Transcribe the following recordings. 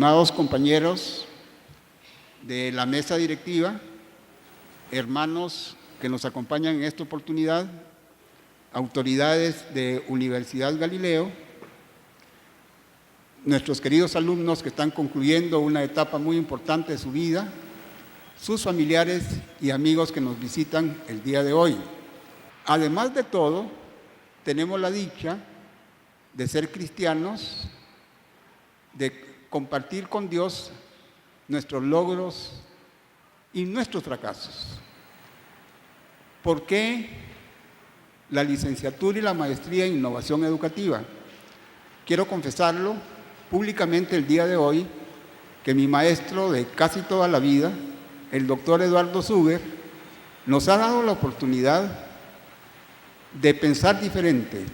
estimados compañeros de la mesa directiva, hermanos que nos acompañan en esta oportunidad, autoridades de Universidad Galileo, nuestros queridos alumnos que están concluyendo una etapa muy importante de su vida, sus familiares y amigos que nos visitan el día de hoy. Además de todo, tenemos la dicha de ser cristianos, de compartir con Dios nuestros logros y nuestros fracasos. ¿Por qué la licenciatura y la maestría en innovación educativa? Quiero confesarlo públicamente el día de hoy que mi maestro de casi toda la vida, el doctor Eduardo Zuber, nos ha dado la oportunidad de pensar diferente,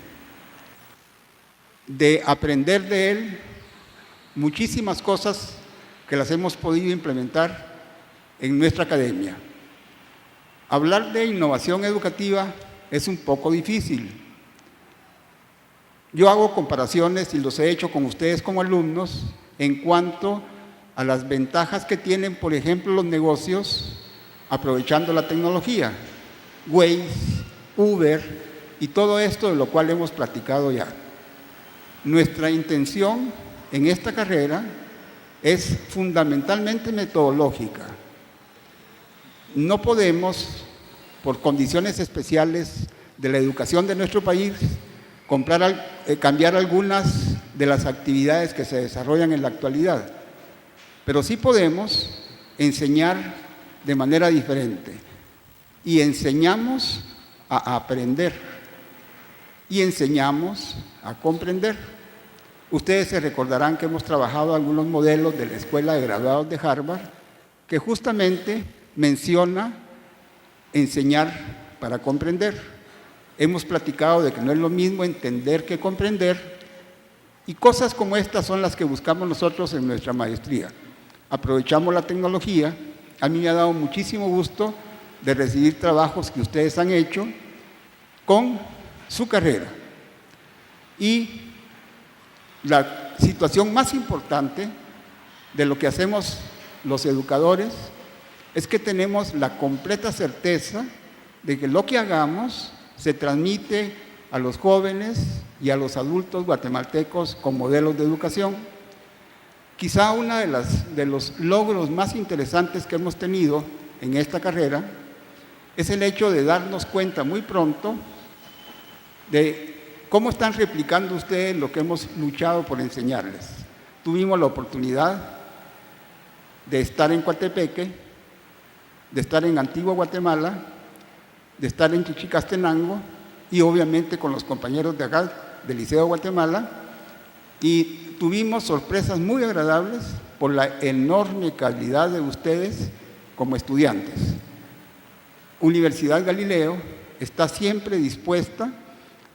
de aprender de él muchísimas cosas que las hemos podido implementar en nuestra academia. Hablar de innovación educativa es un poco difícil. Yo hago comparaciones y los he hecho con ustedes como alumnos en cuanto a las ventajas que tienen, por ejemplo, los negocios aprovechando la tecnología, Waze, Uber y todo esto de lo cual hemos platicado ya. Nuestra intención en esta carrera es fundamentalmente metodológica. No podemos, por condiciones especiales de la educación de nuestro país, cambiar algunas de las actividades que se desarrollan en la actualidad, pero sí podemos enseñar de manera diferente y enseñamos a aprender y enseñamos a comprender. Ustedes se recordarán que hemos trabajado algunos modelos de la Escuela de Graduados de Harvard que justamente menciona enseñar para comprender. Hemos platicado de que no es lo mismo entender que comprender y cosas como estas son las que buscamos nosotros en nuestra maestría. Aprovechamos la tecnología. A mí me ha dado muchísimo gusto de recibir trabajos que ustedes han hecho con su carrera. Y la situación más importante de lo que hacemos los educadores es que tenemos la completa certeza de que lo que hagamos se transmite a los jóvenes y a los adultos guatemaltecos con modelos de educación. Quizá uno de los logros más interesantes que hemos tenido en esta carrera es el hecho de darnos cuenta muy pronto de cómo están replicando ustedes lo que hemos luchado por enseñarles. Tuvimos la oportunidad de estar en Coatepeque, de estar en Antigua Guatemala, de estar en Chichicastenango y obviamente con los compañeros de acá del Liceo de Guatemala, y tuvimos sorpresas muy agradables por la enorme calidad de ustedes como estudiantes. Universidad Galileo está siempre dispuesta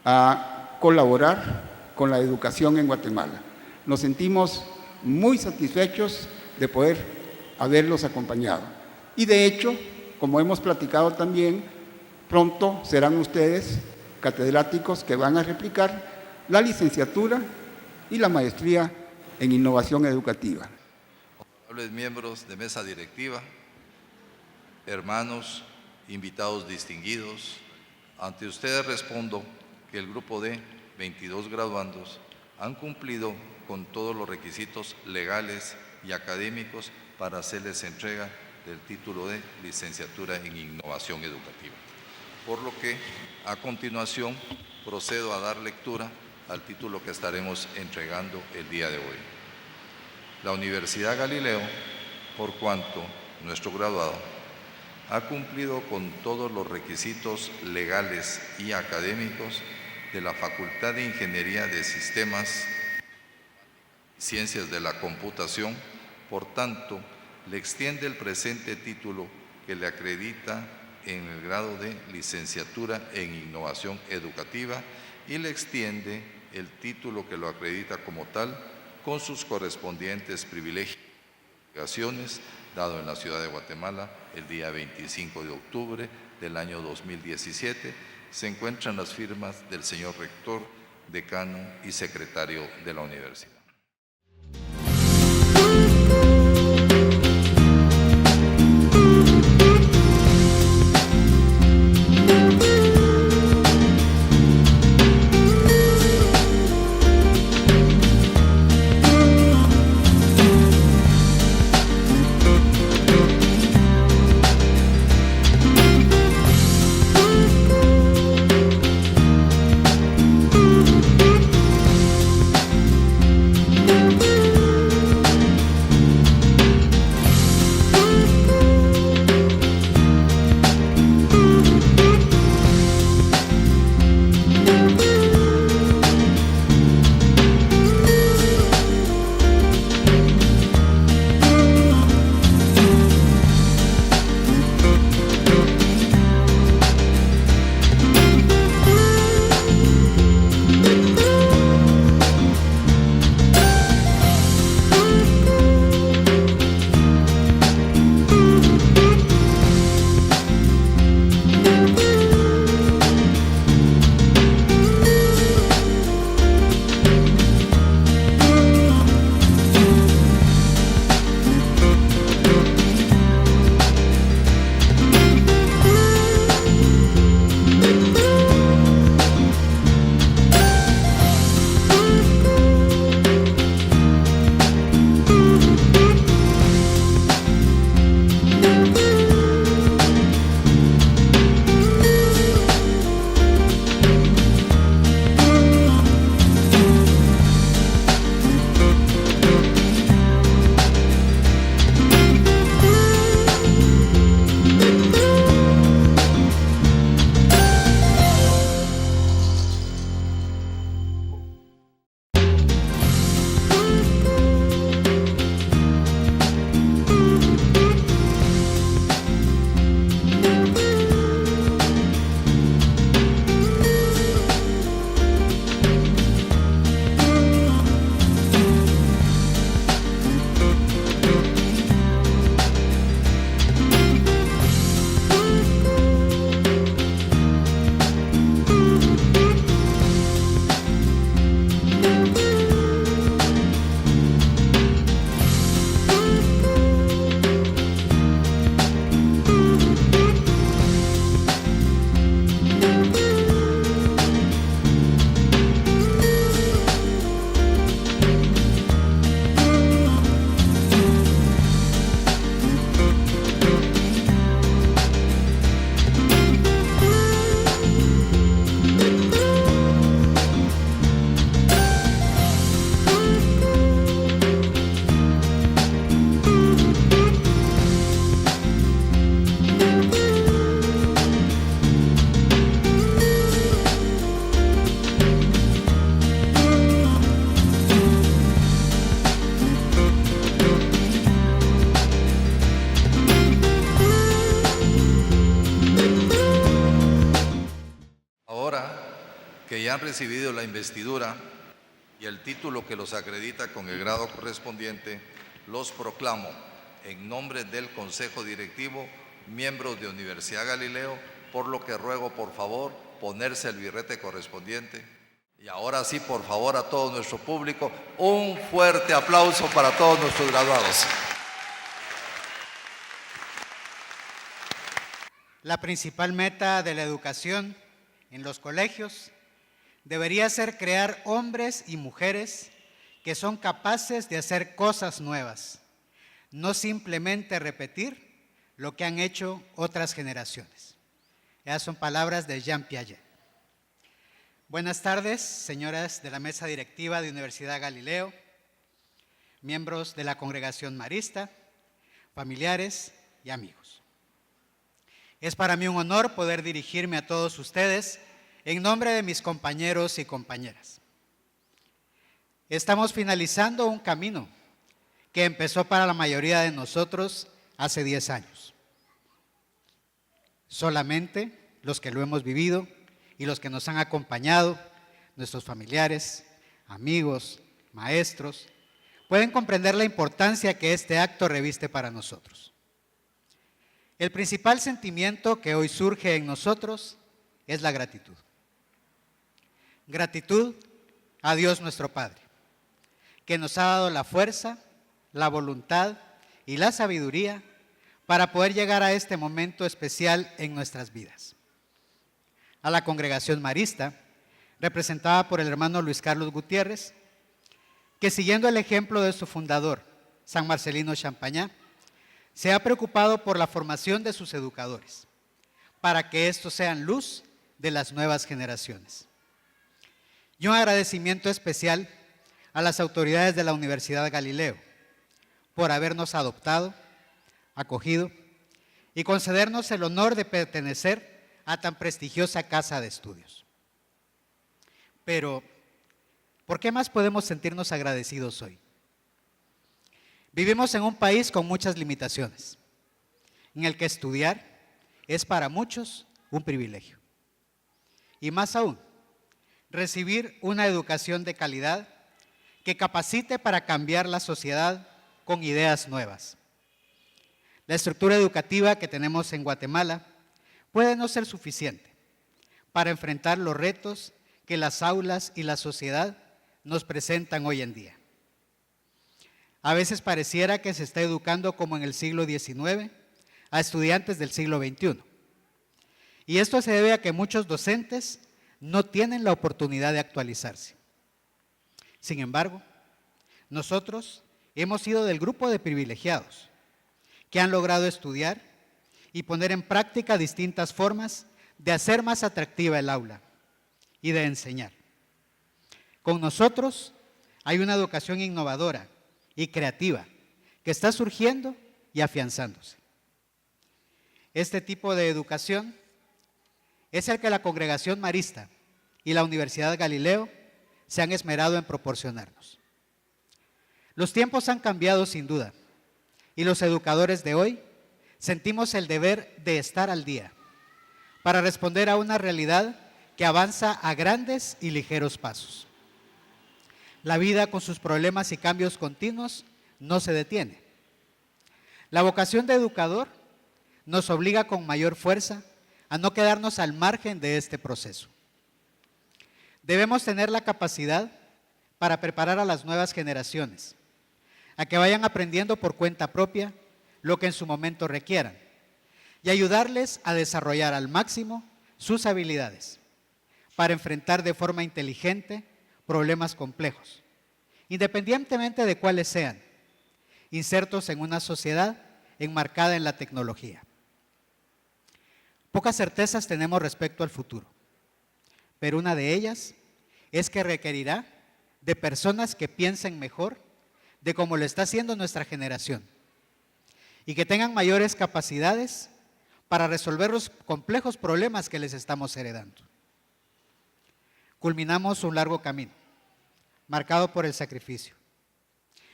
a colaborar con la educación en Guatemala. Nos sentimos muy satisfechos de poder haberlos acompañado. Y de hecho, como hemos platicado también, pronto serán ustedes catedráticos que van a replicar la licenciatura y la maestría en innovación educativa. Honorables miembros de mesa directiva, hermanos, invitados distinguidos, ante ustedes respondo que el grupo de 22 graduandos han cumplido con todos los requisitos legales y académicos para hacerles entrega del título de licenciatura en innovación educativa. Por lo que, a continuación, procedo a dar lectura al título que estaremos entregando el día de hoy. La Universidad Galileo, por cuanto nuestro graduado ha cumplido con todos los requisitos legales y académicos de la Facultad de Ingeniería de Sistemas y Ciencias de la Computación, por tanto, le extiende el presente título que le acredita en el grado de licenciatura en innovación educativa y le extiende el título que lo acredita como tal con sus correspondientes privilegios y obligaciones, dado en la ciudad de Guatemala el día 25 de octubre del año 2017, se encuentran las firmas del señor rector, decano y secretario de la universidad. hayan recibido la investidura y el título que los acredita con el grado correspondiente, los proclamo en nombre del Consejo Directivo, miembros de Universidad Galileo, por lo que ruego por favor ponerse el birrete correspondiente. Y ahora sí, por favor, a todo nuestro público, un fuerte aplauso para todos nuestros graduados. La principal meta de la educación en los colegios debería ser crear hombres y mujeres que son capaces de hacer cosas nuevas, no simplemente repetir lo que han hecho otras generaciones. Esas son palabras de Jean Piaget. Buenas tardes, señoras de la mesa directiva de Universidad Galileo, miembros de la congregación marista, familiares y amigos. Es para mí un honor poder dirigirme a todos ustedes en nombre de mis compañeros y compañeras. Estamos finalizando un camino que empezó para la mayoría de nosotros hace 10 años. Solamente los que lo hemos vivido y los que nos han acompañado, nuestros familiares, amigos, maestros, pueden comprender la importancia que este acto reviste para nosotros. El principal sentimiento que hoy surge en nosotros es la gratitud. Gratitud a Dios nuestro Padre, que nos ha dado la fuerza, la voluntad y la sabiduría para poder llegar a este momento especial en nuestras vidas. A la congregación marista, representada por el hermano Luis Carlos Gutiérrez, que siguiendo el ejemplo de su fundador, San Marcelino Champagnat, se ha preocupado por la formación de sus educadores, para que estos sean luz de las nuevas generaciones. Y un agradecimiento especial a las autoridades de la Universidad Galileo por habernos adoptado, acogido y concedernos el honor de pertenecer a tan prestigiosa casa de estudios. Pero, ¿por qué más podemos sentirnos agradecidos hoy? Vivimos en un país con muchas limitaciones, en el que estudiar es para muchos un privilegio. Y más aún, recibir una educación de calidad que capacite para cambiar la sociedad con ideas nuevas. La estructura educativa que tenemos en Guatemala puede no ser suficiente para enfrentar los retos que las aulas y la sociedad nos presentan hoy en día. A veces pareciera que se está educando como en el siglo XIX a estudiantes del siglo XXI. Y esto se debe a que muchos docentes no tienen la oportunidad de actualizarse. Sin embargo, nosotros hemos sido del grupo de privilegiados que han logrado estudiar y poner en práctica distintas formas de hacer más atractiva el aula y de enseñar. Con nosotros hay una educación innovadora y creativa que está surgiendo y afianzándose. Este tipo de educación es el que la congregación marista y la Universidad Galileo se han esmerado en proporcionarnos. Los tiempos han cambiado sin duda y los educadores de hoy sentimos el deber de estar al día para responder a una realidad que avanza a grandes y ligeros pasos. La vida con sus problemas y cambios continuos no se detiene. La vocación de educador nos obliga con mayor fuerza a no quedarnos al margen de este proceso. Debemos tener la capacidad para preparar a las nuevas generaciones, a que vayan aprendiendo por cuenta propia lo que en su momento requieran y ayudarles a desarrollar al máximo sus habilidades para enfrentar de forma inteligente problemas complejos, independientemente de cuáles sean, insertos en una sociedad enmarcada en la tecnología. Pocas certezas tenemos respecto al futuro, pero una de ellas es que requerirá de personas que piensen mejor de cómo lo está haciendo nuestra generación y que tengan mayores capacidades para resolver los complejos problemas que les estamos heredando. Culminamos un largo camino, marcado por el sacrificio,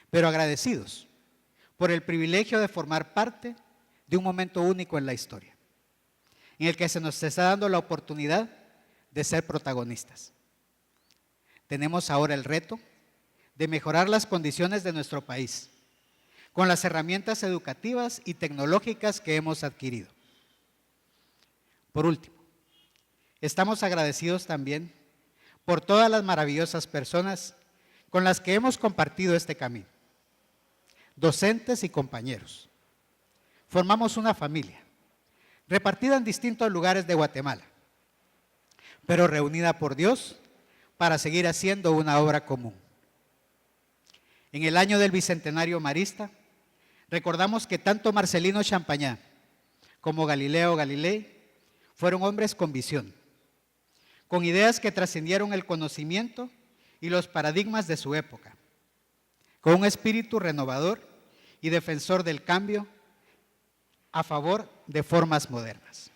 pero agradecidos por el privilegio de formar parte de un momento único en la historia, en el que se nos está dando la oportunidad de ser protagonistas. tenemos ahora el reto de mejorar las condiciones de nuestro país con las herramientas educativas y tecnológicas que hemos adquirido. Por último, estamos agradecidos también por todas las maravillosas personas con las que hemos compartido este camino, docentes y compañeros. Formamos una familia, repartida en distintos lugares de Guatemala, pero reunida por Dios para seguir haciendo una obra común. En el año del Bicentenario Marista, recordamos que tanto Marcelino Champañá como Galileo Galilei fueron hombres con visión, con ideas que trascendieron el conocimiento y los paradigmas de su época, con un espíritu renovador y defensor del cambio a favor de formas modernas.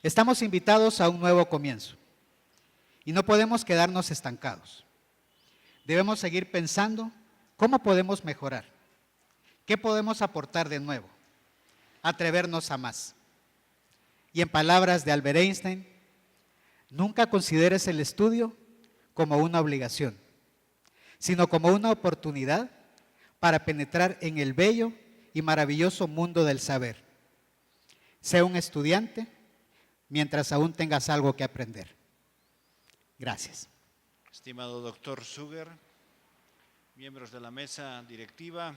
Estamos invitados a un nuevo comienzo y no podemos quedarnos estancados. Debemos seguir pensando cómo podemos mejorar, qué podemos aportar de nuevo, atrevernos a más. Y en palabras de Albert Einstein, nunca consideres el estudio como una obligación, sino como una oportunidad para penetrar en el bello y maravilloso mundo del saber. Sé un estudiante mientras aún tengas algo que aprender. Gracias. Estimado doctor Suger, miembros de la mesa directiva,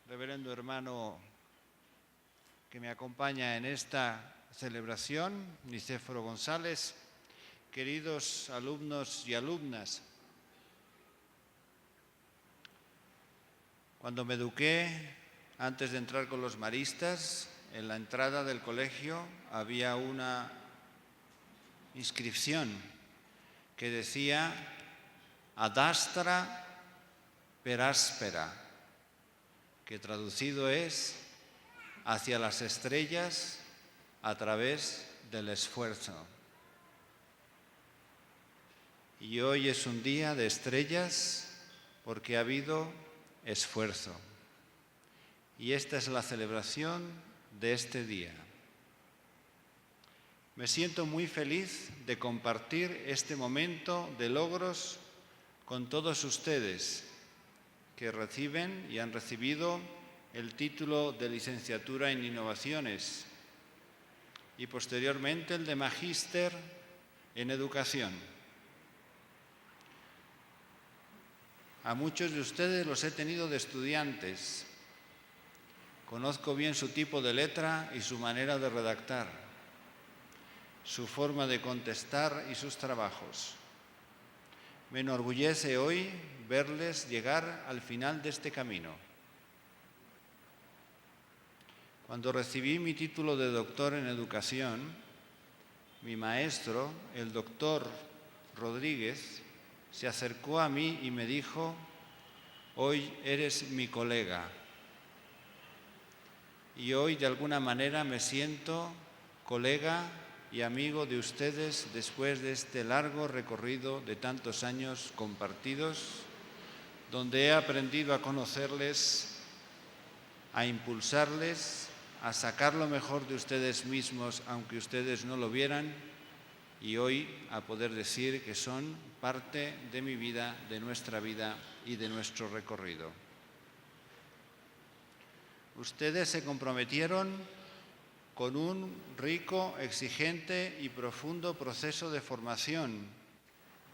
reverendo hermano que me acompaña en esta celebración, Nicéforo González, queridos alumnos y alumnas. Cuando me eduqué, antes de entrar con los maristas, en la entrada del colegio había una inscripción que decía ad astra per aspera, que traducido es hacia las estrellas a través del esfuerzo. Y hoy es un día de estrellas porque ha habido esfuerzo. Y esta es la celebración de este día. Me siento muy feliz de compartir este momento de logros con todos ustedes que reciben y han recibido el título de licenciatura en innovaciones y posteriormente el de magíster en educación. A muchos de ustedes los he tenido de estudiantes. Conozco bien su tipo de letra y su manera de redactar, su forma de contestar y sus trabajos. Me enorgullece hoy verles llegar al final de este camino. Cuando recibí mi título de doctor en educación, mi maestro, el doctor Rodríguez, se acercó a mí y me dijo: hoy eres mi colega. Y hoy de alguna manera me siento colega y amigo de ustedes después de este largo recorrido de tantos años compartidos, donde he aprendido a conocerles, a impulsarles, a sacar lo mejor de ustedes mismos, aunque ustedes no lo vieran, y hoy a poder decir que son parte de mi vida, de nuestra vida y de nuestro recorrido. Ustedes se comprometieron con un rico, exigente y profundo proceso de formación,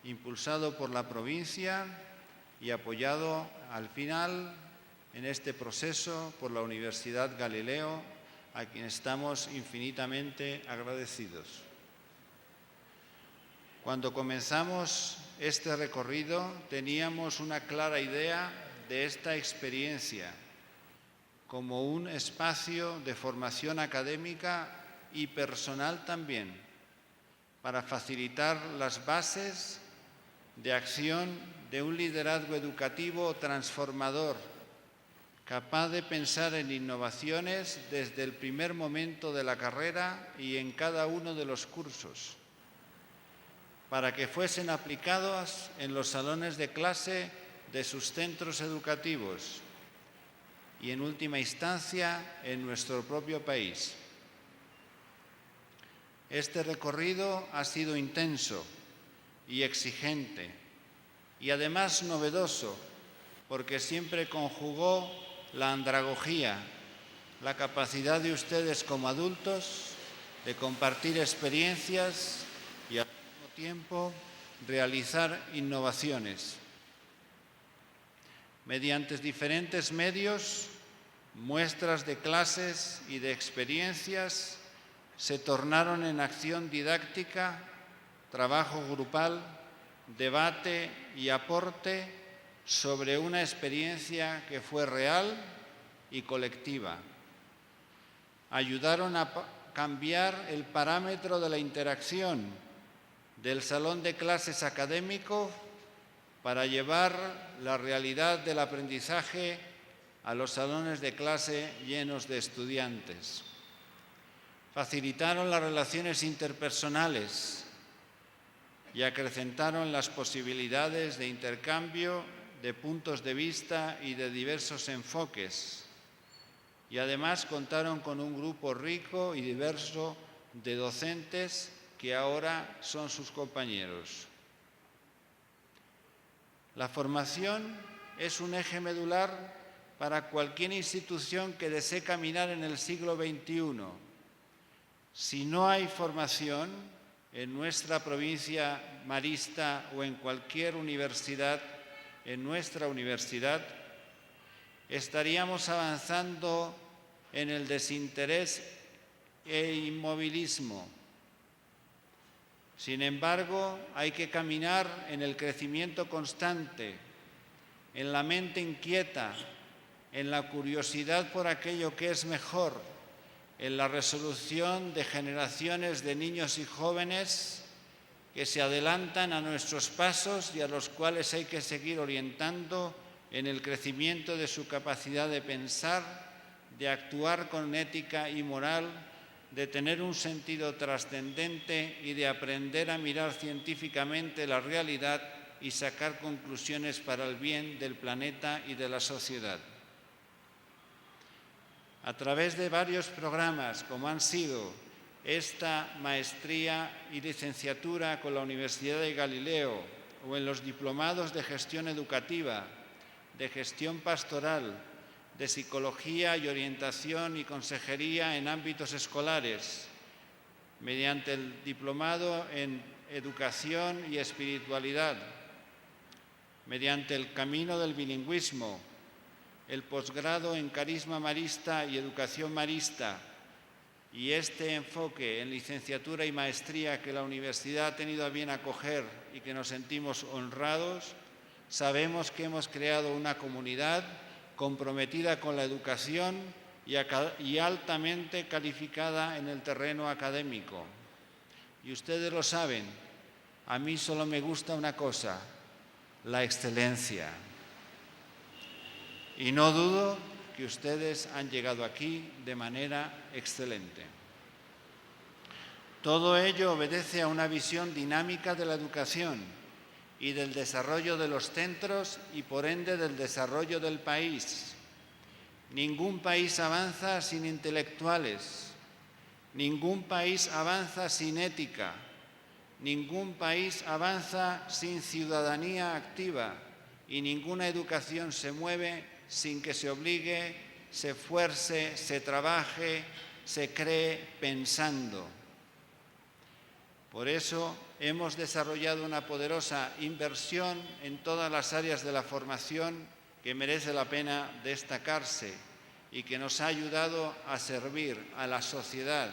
impulsado por la provincia y apoyado al final en este proceso por la Universidad Galileo, a quien estamos infinitamente agradecidos. Cuando comenzamos este recorrido teníamos una clara idea de esta experiencia como un espacio de formación académica y personal también, para facilitar las bases de acción de un liderazgo educativo transformador, capaz de pensar en innovaciones desde el primer momento de la carrera y en cada uno de los cursos, para que fuesen aplicados en los salones de clase de sus centros educativos y en última instancia en nuestro propio país. Este recorrido ha sido intenso y exigente, y además novedoso, porque siempre conjugó la andragogía, la capacidad de ustedes como adultos de compartir experiencias y al mismo tiempo realizar innovaciones. Mediante diferentes medios, muestras de clases y de experiencias se tornaron en acción didáctica, trabajo grupal, debate y aporte sobre una experiencia que fue real y colectiva. Ayudaron a cambiar el parámetro de la interacción del salón de clases académico para llevar la realidad del aprendizaje a los salones de clase llenos de estudiantes. Facilitaron las relaciones interpersonales y acrecentaron las posibilidades de intercambio de puntos de vista y de diversos enfoques. Y además contaron con un grupo rico y diverso de docentes que ahora son sus compañeros. La formación es un eje medular para cualquier institución que desee caminar en el siglo XXI. Si no hay formación en nuestra provincia marista o en cualquier universidad, en nuestra universidad, estaríamos avanzando en el desinterés e inmovilismo. Sin embargo, hay que caminar en el crecimiento constante, en la mente inquieta, en la curiosidad por aquello que es mejor, en la resolución de generaciones de niños y jóvenes que se adelantan a nuestros pasos y a los cuales hay que seguir orientando en el crecimiento de su capacidad de pensar, de actuar con ética y moral, de tener un sentido trascendente y de aprender a mirar científicamente la realidad y sacar conclusiones para el bien del planeta y de la sociedad. A través de varios programas, como han sido esta maestría y licenciatura con la Universidad de Galileo o en los diplomados de gestión educativa, de gestión pastoral, de psicología y orientación y consejería en ámbitos escolares, mediante el diplomado en educación y espiritualidad, mediante el camino del bilingüismo, el posgrado en carisma marista y educación marista, y este enfoque en licenciatura y maestría que la universidad ha tenido a bien acoger y que nos sentimos honrados, sabemos que hemos creado una comunidad comprometida con la educación y altamente calificada en el terreno académico. Y ustedes lo saben, a mí solo me gusta una cosa, la excelencia. Y no dudo que ustedes han llegado aquí de manera excelente. Todo ello obedece a una visión dinámica de la educación y del desarrollo de los centros y por ende del desarrollo del país. Ningún país avanza sin intelectuales, ningún país avanza sin ética, ningún país avanza sin ciudadanía activa y ninguna educación se mueve sin que se obligue, se esfuerce, se trabaje, se cree pensando. Por eso hemos desarrollado una poderosa inversión en todas las áreas de la formación que merece la pena destacarse y que nos ha ayudado a servir a la sociedad,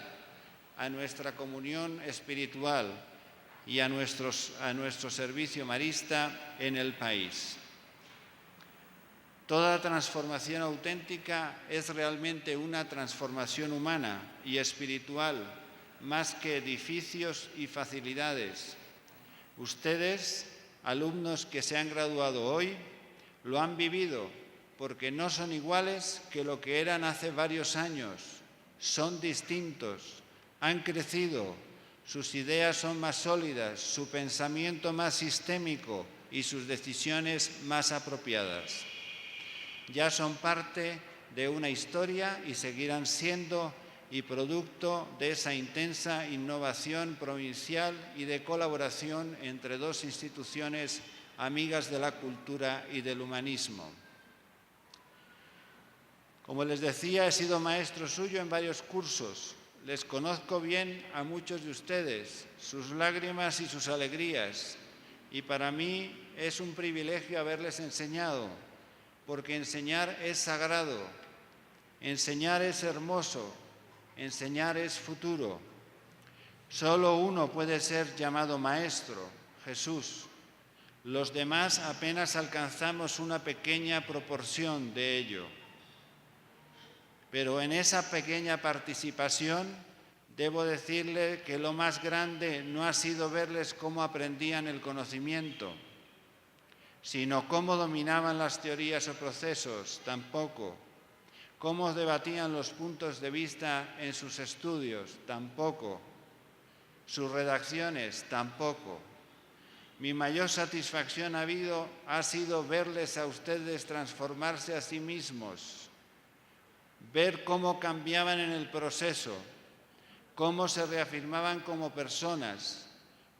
a nuestra comunión espiritual y a nuestro servicio marista en el país. Toda transformación auténtica es realmente una transformación humana y espiritual, más que edificios y facilidades. Ustedes, alumnos que se han graduado hoy, lo han vivido porque no son iguales que lo que eran hace varios años. Son distintos, han crecido, sus ideas son más sólidas, su pensamiento más sistémico y sus decisiones más apropiadas. Ya son parte de una historia y seguirán siendo y producto de esa intensa innovación provincial y de colaboración entre dos instituciones amigas de la cultura y del humanismo. Como les decía, he sido maestro suyo en varios cursos. Les conozco bien a muchos de ustedes, sus lágrimas y sus alegrías, y para mí es un privilegio haberles enseñado, porque enseñar es sagrado, enseñar es hermoso, enseñar es futuro. Solo uno puede ser llamado maestro, Jesús. Los demás apenas alcanzamos una pequeña proporción de ello. Pero en esa pequeña participación debo decirle que lo más grande no ha sido verles cómo aprendían el conocimiento, sino cómo dominaban las teorías o procesos, tampoco. Cómo debatían los puntos de vista en sus estudios, tampoco. Sus redacciones, tampoco. Mi mayor satisfacción ha sido verles a ustedes transformarse a sí mismos, ver cómo cambiaban en el proceso, cómo se reafirmaban como personas,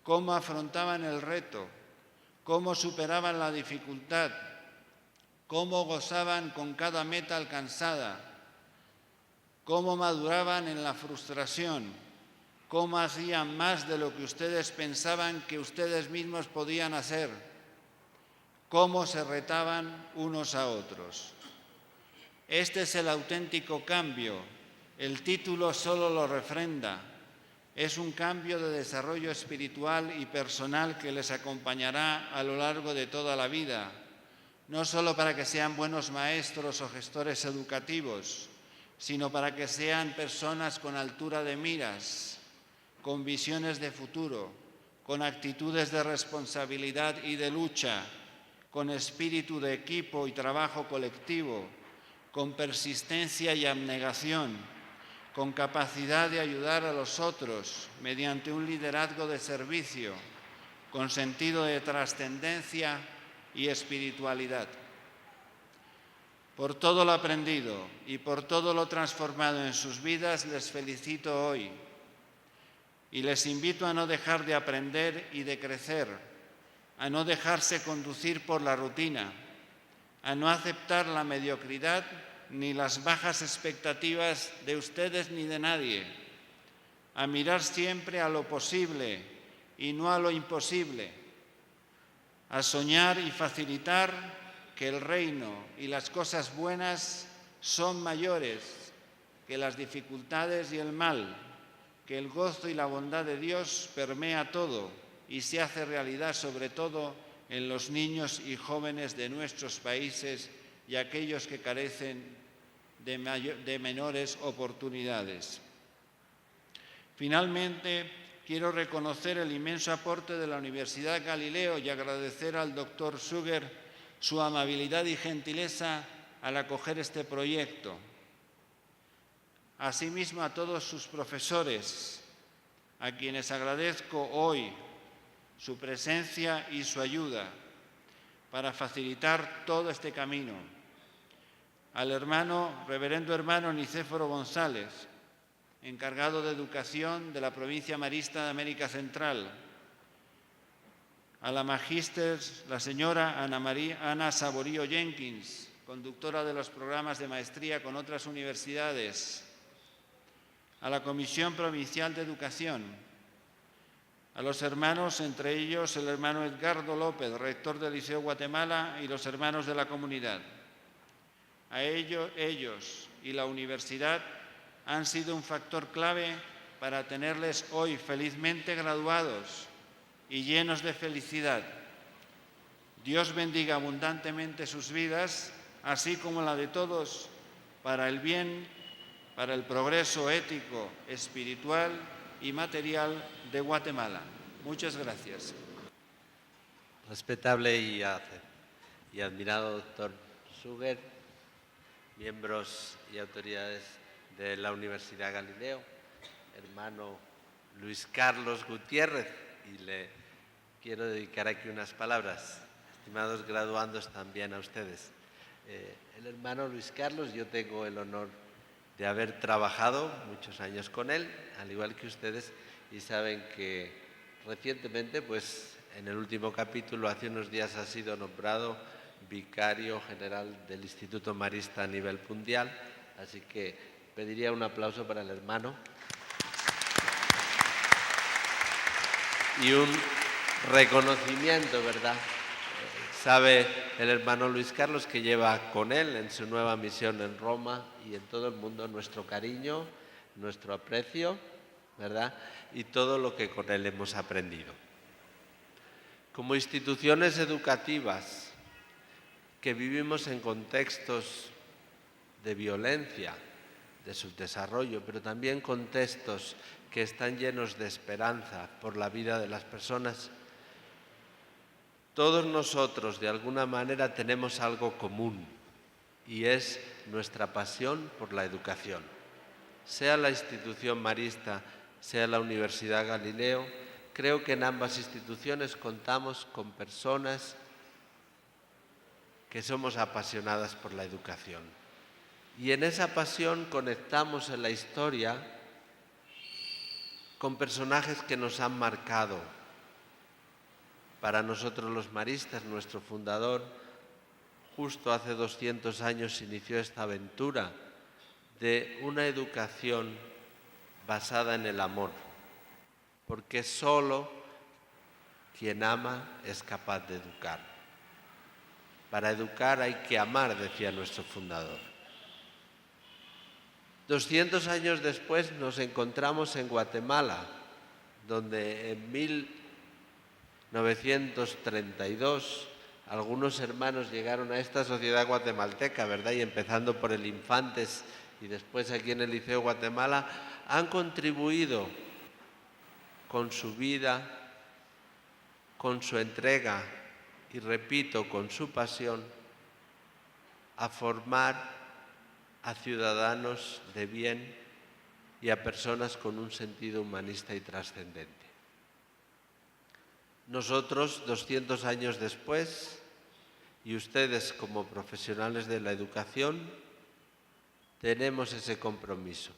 cómo afrontaban el reto, cómo superaban la dificultad, cómo gozaban con cada meta alcanzada, cómo maduraban en la frustración, cómo hacían más de lo que ustedes pensaban que ustedes mismos podían hacer, cómo se retaban unos a otros. Este es el auténtico cambio. El título solo lo refrenda. Es un cambio de desarrollo espiritual y personal que les acompañará a lo largo de toda la vida, no solo para que sean buenos maestros o gestores educativos, sino para que sean personas con altura de miras, con visiones de futuro, con actitudes de responsabilidad y de lucha, con espíritu de equipo y trabajo colectivo, con persistencia y abnegación, con capacidad de ayudar a los otros mediante un liderazgo de servicio, con sentido de trascendencia y espiritualidad. Por todo lo aprendido y por todo lo transformado en sus vidas, les felicito hoy y les invito a no dejar de aprender y de crecer, a no dejarse conducir por la rutina, a no aceptar la mediocridad ni las bajas expectativas de ustedes ni de nadie, a mirar siempre a lo posible y no a lo imposible, a soñar y facilitar que el reino y las cosas buenas son mayores que las dificultades y el mal, que el gozo y la bondad de Dios permea todo y se hace realidad sobre todo en los niños y jóvenes de nuestros países y aquellos que carecen de menores oportunidades. Finalmente, quiero reconocer el inmenso aporte de la Universidad Galileo y agradecer al doctor Suger su amabilidad y gentileza al acoger este proyecto. Asimismo, a todos sus profesores, a quienes agradezco hoy su presencia y su ayuda para facilitar todo este camino. Al reverendo hermano Nicéforo González, encargado de educación de la provincia marista de América Central, a la magíster, la señora Ana Saborío Jenkins, conductora de los programas de maestría con otras universidades, a la Comisión Provincial de Educación, a los hermanos, entre ellos el hermano Edgardo López, rector del Liceo Guatemala, y los hermanos de la comunidad. A ellos y la universidad han sido un factor clave para tenerles hoy felizmente graduados y llenos de felicidad. Dios bendiga abundantemente sus vidas, así como la de todos, para el bien, para el progreso ético, espiritual y material de Guatemala. Muchas gracias. Respetable y admirado doctor Suger, miembros y autoridades de la Universidad Galileo, hermano Luis Carlos Gutiérrez, y le quiero dedicar aquí unas palabras, estimados graduandos, también a ustedes. El hermano Luis Carlos, yo tengo el honor de haber trabajado muchos años con él, al igual que ustedes, y saben que recientemente pues en el último capítulo, hace unos días ha sido nombrado vicario general del Instituto Marista a nivel mundial, así que pediría un aplauso para el hermano. Y un reconocimiento, ¿verdad? Sabe el hermano Luis Carlos que lleva con él en su nueva misión en Roma y en todo el mundo nuestro cariño, nuestro aprecio, ¿verdad? Y todo lo que con él hemos aprendido. Como instituciones educativas que vivimos en contextos de violencia, de subdesarrollo, pero también contextos que están llenos de esperanza por la vida de las personas, todos nosotros de alguna manera tenemos algo común y es nuestra pasión por la educación. Sea la institución marista, sea la Universidad Galileo, creo que en ambas instituciones contamos con personas que somos apasionadas por la educación. Y en esa pasión conectamos en la historia con personajes que nos han marcado. Para nosotros los maristas, nuestro fundador, justo hace 200 años inició esta aventura de una educación basada en el amor, porque solo quien ama es capaz de educar. Para educar hay que amar, decía nuestro fundador. 200 años después nos encontramos en Guatemala, donde en 1932 algunos hermanos llegaron a esta sociedad guatemalteca, ¿verdad? Y empezando por el Infantes y después aquí en el Liceo Guatemala, han contribuido con su vida, con su entrega y, repito, con su pasión, a formar a ciudadanos de bien y a personas con un sentido humanista y trascendente. Nosotros, 200 años después, y ustedes como profesionales de la educación, tenemos ese compromiso.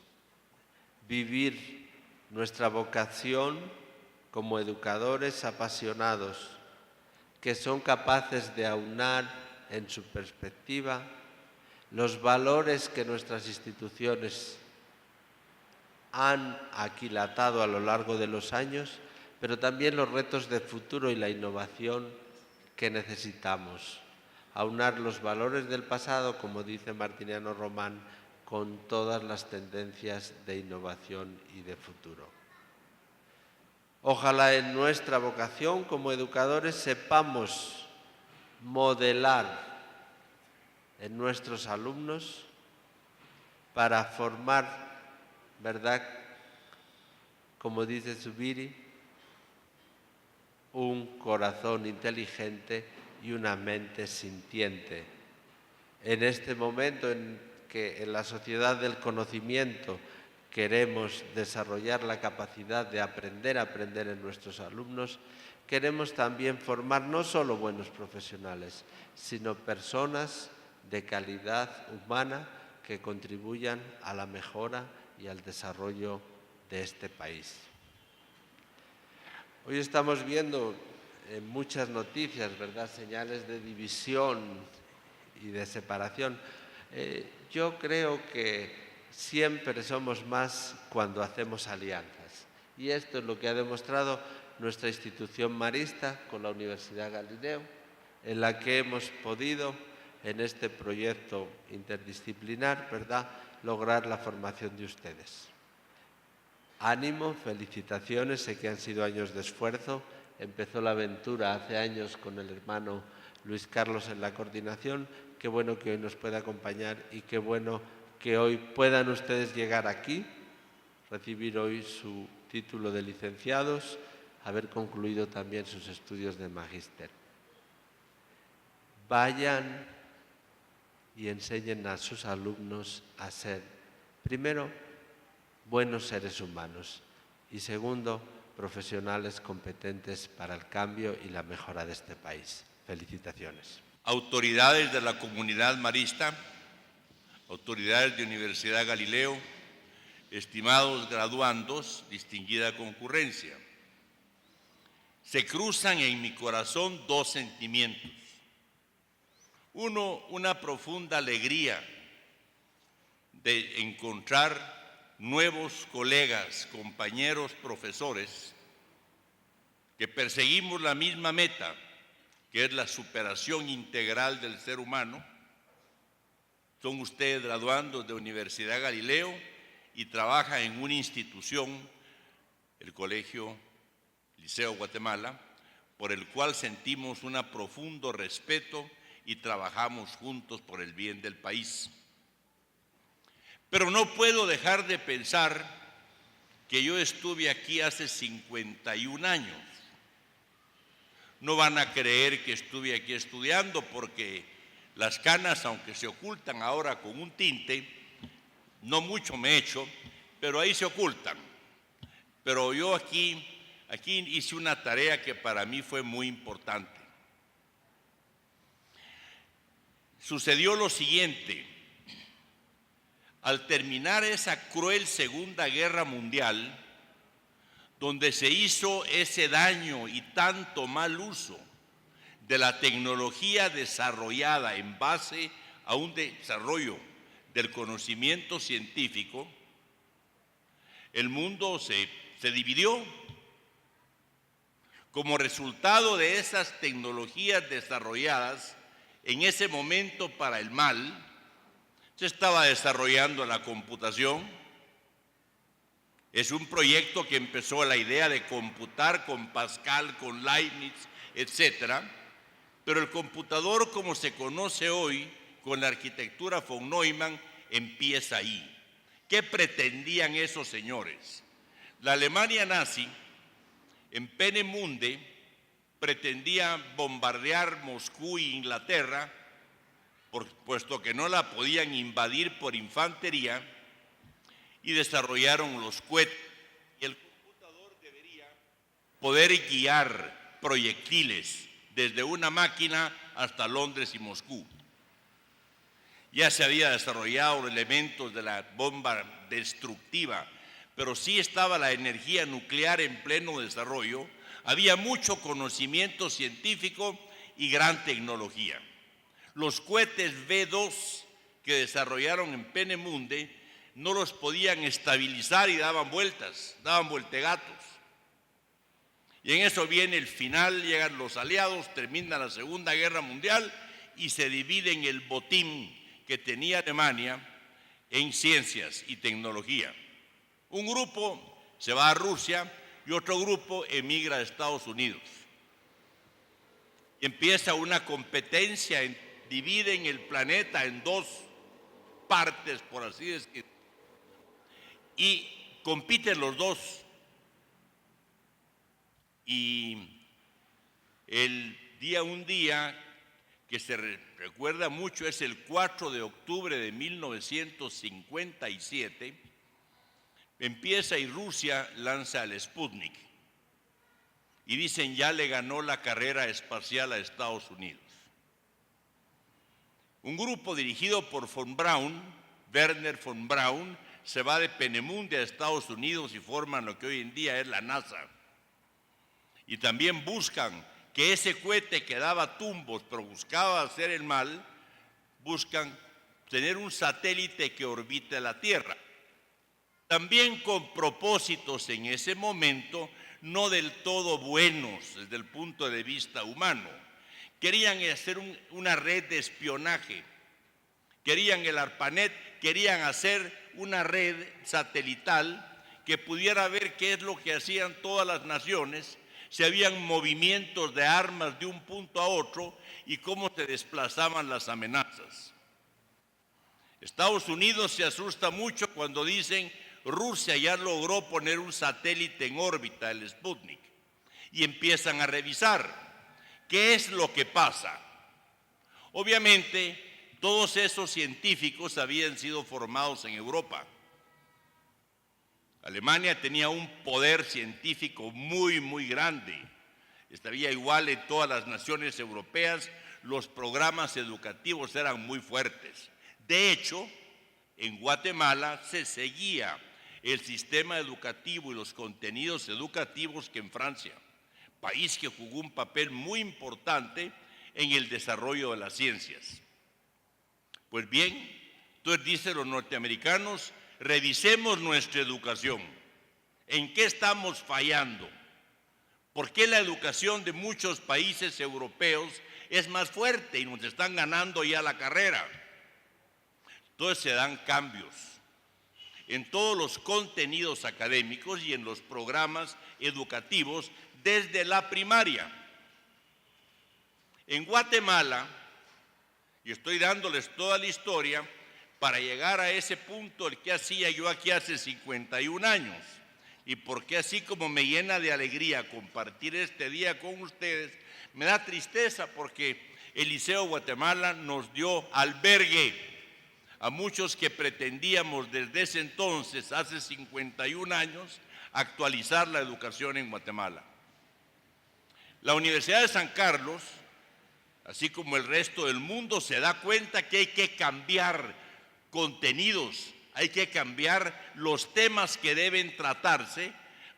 Vivir nuestra vocación como educadores apasionados, que son capaces de aunar en su perspectiva los valores que nuestras instituciones han aquilatado a lo largo de los años, pero también los retos de futuro y la innovación que necesitamos. Aunar los valores del pasado, como dice Martiniano Román, con todas las tendencias de innovación y de futuro. Ojalá en nuestra vocación como educadores sepamos modelar en nuestros alumnos para formar, ¿verdad?, como dice Zubiri, un corazón inteligente y una mente sintiente. En este momento en que en la sociedad del conocimiento queremos desarrollar la capacidad de aprender en nuestros alumnos, queremos también formar no solo buenos profesionales, sino personas de calidad humana que contribuyan a la mejora y al desarrollo de este país. Hoy estamos viendo en muchas noticias, ¿verdad?, señales de división y de separación. Yo creo que siempre somos más cuando hacemos alianzas. Y esto es lo que ha demostrado nuestra institución marista con la Universidad Galileo, en la que hemos podido, en este proyecto interdisciplinar, ¿verdad?, lograr la formación de ustedes. Ánimo, felicitaciones, sé que han sido años de esfuerzo. Empezó la aventura hace años con el hermano Luis Carlos en la coordinación. Qué bueno que hoy nos pueda acompañar y qué bueno que hoy puedan ustedes llegar aquí, recibir hoy su título de licenciados, haber concluido también sus estudios de magíster. Vayan y enseñen a sus alumnos a ser, primero, buenos seres humanos y segundo, profesionales competentes para el cambio y la mejora de este país. Felicitaciones. Autoridades de la comunidad marista, autoridades de Universidad Galileo, estimados graduandos, distinguida concurrencia. se cruzan en mi corazón dos sentimientos. Uno, una profunda alegría de encontrar nuevos colegas, compañeros, profesores, que perseguimos la misma meta, que es la superación integral del ser humano. Son ustedes graduandos de Universidad Galileo y trabajan en una institución, el Colegio Liceo Guatemala, por el cual sentimos un profundo respeto y trabajamos juntos por el bien del país. Pero no puedo dejar de pensar que yo estuve aquí hace 51 años. No van a creer que estuve aquí estudiando porque las canas, aunque se ocultan ahora con un tinte, no mucho me he hecho, pero ahí se ocultan. Pero yo aquí hice una tarea que para mí fue muy importante. Sucedió lo siguiente: al terminar esa cruel Segunda Guerra Mundial, donde se hizo ese daño y tanto mal uso de la tecnología desarrollada en base a un desarrollo del conocimiento científico, el mundo se dividió. Como resultado de esas tecnologías desarrolladas en ese momento para el mal, se estaba desarrollando la computación. Es un proyecto que empezó la idea de computar con Pascal, con Leibniz, etc. Pero el computador, como se conoce hoy, con la arquitectura von Neumann, empieza ahí. ¿Qué pretendían esos señores? La Alemania nazi, en Peenemünde, pretendía bombardear Moscú e Inglaterra, puesto que no la podían invadir por infantería, y desarrollaron los cohetes. Y el computador debería poder guiar proyectiles desde una máquina hasta Londres y Moscú. Ya se había desarrollado elementos de la bomba destructiva, pero sí estaba la energía nuclear en pleno desarrollo. Había mucho conocimiento científico y gran tecnología. Los cohetes V2 que desarrollaron en Peenemünde no los podían estabilizar y daban vueltas, daban vueltegatos. Y en eso viene el final, llegan los aliados, termina la Segunda Guerra Mundial y se divide en el botín que tenía Alemania en ciencias y tecnología. Un grupo se va a Rusia y otro grupo emigra a Estados Unidos. Y empieza una competencia, dividen el planeta en dos partes, por así decirlo, y compiten los dos. Y un día que se recuerda mucho es el 4 de octubre de 1957, empieza y Rusia lanza el Sputnik. Y dicen, ya le ganó la carrera espacial a Estados Unidos. Un grupo dirigido por von Braun, Werner von Braun, se va de Peenemünde a Estados Unidos y forman lo que hoy en día es la NASA. Y también buscan que ese cohete que daba tumbos, pero buscaba hacer el mal, buscan tener un satélite que orbite la Tierra. También con propósitos en ese momento no del todo buenos desde el punto de vista humano. Querían hacer una red de espionaje, querían el ARPANET, querían hacer una red satelital que pudiera ver qué es lo que hacían todas las naciones, si habían movimientos de armas de un punto a otro y cómo se desplazaban las amenazas. Estados Unidos se asusta mucho cuando dicen Rusia ya logró poner un satélite en órbita, el Sputnik, y empiezan a revisar qué es lo que pasa. Obviamente, todos esos científicos habían sido formados en Europa. Alemania tenía un poder científico muy, muy grande. Estaría igual en todas las naciones europeas, los programas educativos eran muy fuertes. De hecho, en Guatemala se seguía el sistema educativo y los contenidos educativos que en Francia, país que jugó un papel muy importante en el desarrollo de las ciencias. Pues bien, entonces dicen los norteamericanos, revisemos nuestra educación. ¿En qué estamos fallando? ¿Por qué la educación de muchos países europeos es más fuerte y nos están ganando ya la carrera? Entonces se dan cambios en todos los contenidos académicos y en los programas educativos desde la primaria. En Guatemala, y estoy dándoles toda la historia para llegar a ese punto, el que hacía yo aquí hace 51 años, y porque así como me llena de alegría compartir este día con ustedes, me da tristeza porque el Liceo Guatemala nos dio albergue a muchos que pretendíamos desde ese entonces, hace 51 años, actualizar la educación en Guatemala. La Universidad de San Carlos, así como el resto del mundo, se da cuenta que hay que cambiar contenidos, hay que cambiar los temas que deben tratarse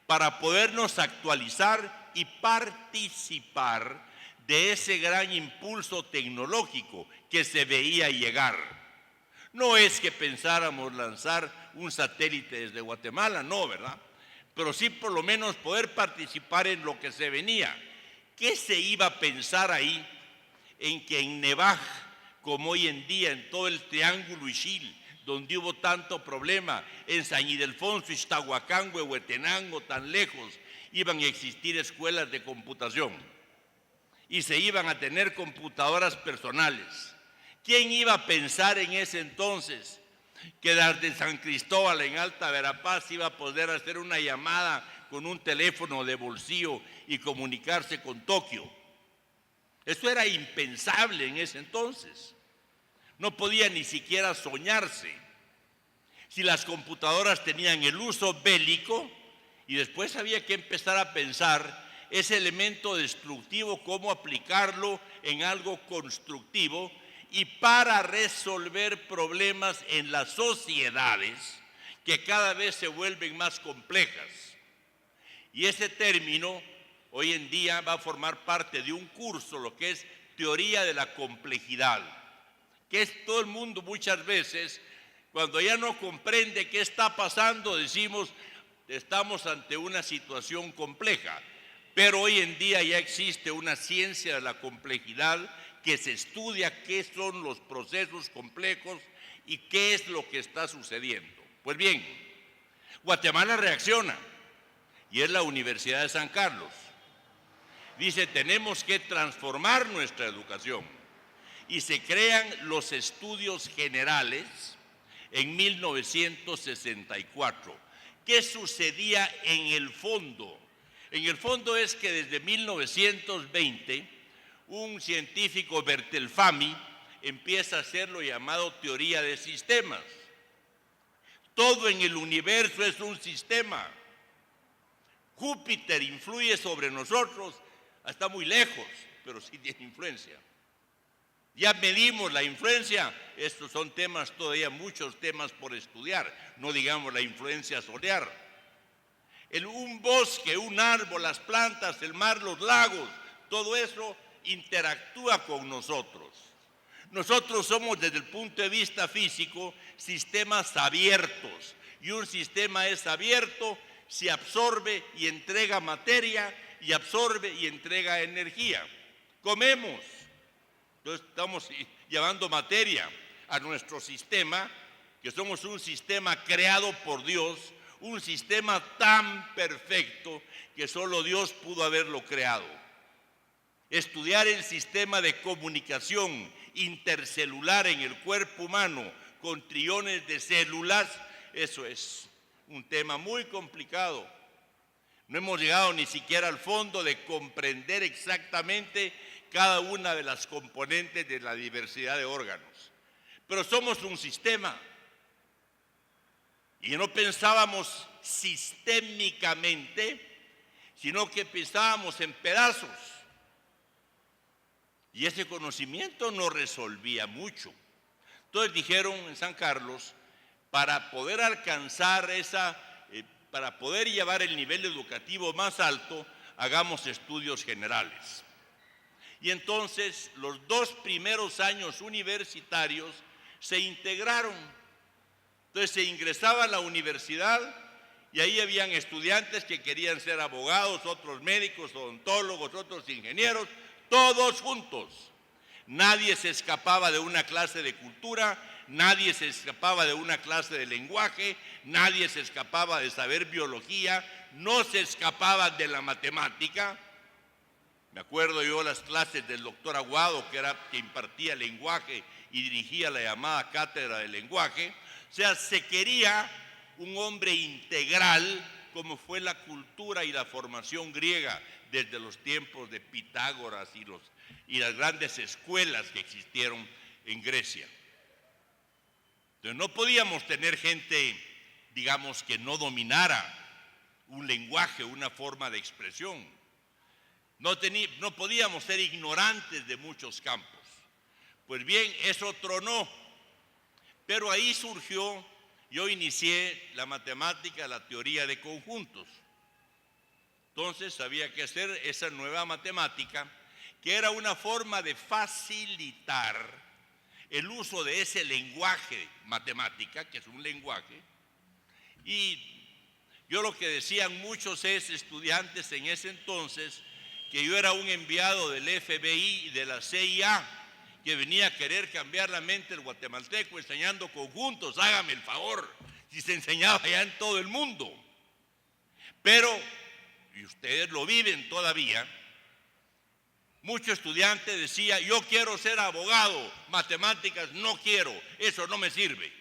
para podernos actualizar y participar de ese gran impulso tecnológico que se veía llegar. No es que pensáramos lanzar un satélite desde Guatemala, no, ¿verdad? Pero sí por lo menos poder participar en lo que se venía. ¿Qué se iba a pensar ahí en que en Nevaj, como hoy en día en todo el Triángulo Ixil, donde hubo tanto problema, en San Ildefonso, Ixtahuacán, Huehuetenango, tan lejos, iban a existir escuelas de computación y se iban a tener computadoras personales? ¿Quién iba a pensar en ese entonces que desde San Cristóbal en Alta Verapaz iba a poder hacer una llamada con un teléfono de bolsillo y comunicarse con Tokio? Eso era impensable en ese entonces. No podía ni siquiera soñarse. Si las computadoras tenían el uso bélico, y después había que empezar a pensar ese elemento destructivo, cómo aplicarlo en algo constructivo y para resolver problemas en las sociedades que cada vez se vuelven más complejas. Y ese término hoy en día va a formar parte de un curso, lo que es teoría de la complejidad, que es todo el mundo muchas veces, cuando ya no comprende qué está pasando, decimos, estamos ante una situación compleja. Pero hoy en día ya existe una ciencia de la complejidad que se estudia qué son los procesos complejos y qué es lo que está sucediendo. Pues bien, Guatemala reacciona y es la Universidad de San Carlos. Dice, tenemos que transformar nuestra educación y se crean los estudios generales en 1964. ¿Qué sucedía en el fondo? En el fondo es que desde 1920 un científico, Bertelfami, empieza a hacer lo llamado teoría de sistemas. Todo en el universo es un sistema. Júpiter influye sobre nosotros, está muy lejos, pero sí tiene influencia. Ya medimos la influencia, estos son temas todavía, muchos temas por estudiar, no digamos la influencia solar. Un bosque, un árbol, las plantas, el mar, los lagos, todo eso interactúa con nosotros. Nosotros somos desde el punto de vista físico sistemas abiertos y un sistema es abierto si absorbe y entrega materia y absorbe y entrega energía. Comemos, entonces estamos llevando materia a nuestro sistema, que somos un sistema creado por Dios, un sistema tan perfecto que solo Dios pudo haberlo creado. Estudiar el sistema de comunicación intercelular en el cuerpo humano con trillones de células, eso es un tema muy complicado. No hemos llegado ni siquiera al fondo de comprender exactamente cada una de las componentes de la diversidad de órganos. Pero somos un sistema. Y no pensábamos sistémicamente, sino que pensábamos en pedazos. Y ese conocimiento no resolvía mucho. Entonces dijeron en San Carlos, para poder alcanzar para poder llevar el nivel educativo más alto, hagamos estudios generales. Y entonces los 2 primeros años universitarios se integraron. Entonces se ingresaba a la universidad y ahí habían estudiantes que querían ser abogados, otros médicos, odontólogos, otros ingenieros, todos juntos. Nadie se escapaba de una clase de cultura, nadie se escapaba de una clase de lenguaje, nadie se escapaba de saber biología, no se escapaban de la matemática. Me acuerdo yo las clases del doctor Aguado, que impartía lenguaje y dirigía la llamada cátedra de lenguaje. O sea, se quería un hombre integral, como fue la cultura y la formación griega desde los tiempos de Pitágoras y las grandes escuelas que existieron en Grecia. Entonces no podíamos tener gente, digamos, que no dominara un lenguaje, una forma de expresión. No podíamos ser ignorantes de muchos campos. Pues bien, eso tronó, pero ahí surgió, yo inicié la matemática, la teoría de conjuntos. Entonces había que hacer esa nueva matemática, que era una forma de facilitar el uso de ese lenguaje matemática, que es un lenguaje. Y yo lo que decían muchos estudiantes en ese entonces, que yo era un enviado del FBI y de la CIA, que venía a querer cambiar la mente del guatemalteco enseñando conjuntos. Hágame el favor, si se enseñaba ya en todo el mundo. Pero, y ustedes lo viven todavía, muchos estudiantes decían: yo quiero ser abogado, matemáticas no quiero, eso no me sirve.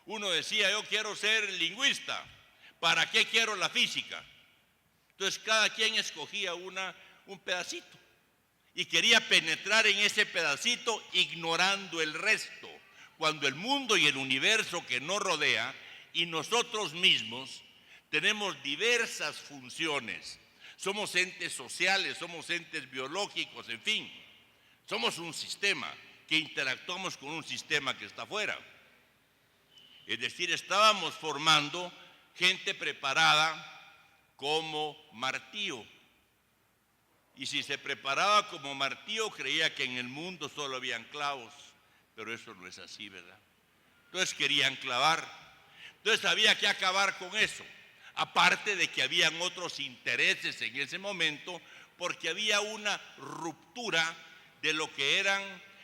Uno decía: yo quiero ser lingüista, ¿para qué quiero la física? Entonces cada quien escogía un pedacito y quería penetrar en ese pedacito ignorando el resto, cuando el mundo y el universo que nos rodea y nosotros mismos tenemos diversas funciones. Somos entes sociales, somos entes biológicos, en fin, somos un sistema que interactuamos con un sistema que está afuera. Es decir, estábamos formando gente preparada como Martillo. Y si se preparaba como Martillo, creía que en el mundo solo habían clavos, pero eso no es así, ¿verdad? Entonces querían clavar. Entonces había que acabar con eso. Aparte de que habían otros intereses en ese momento, porque había una ruptura de lo que eran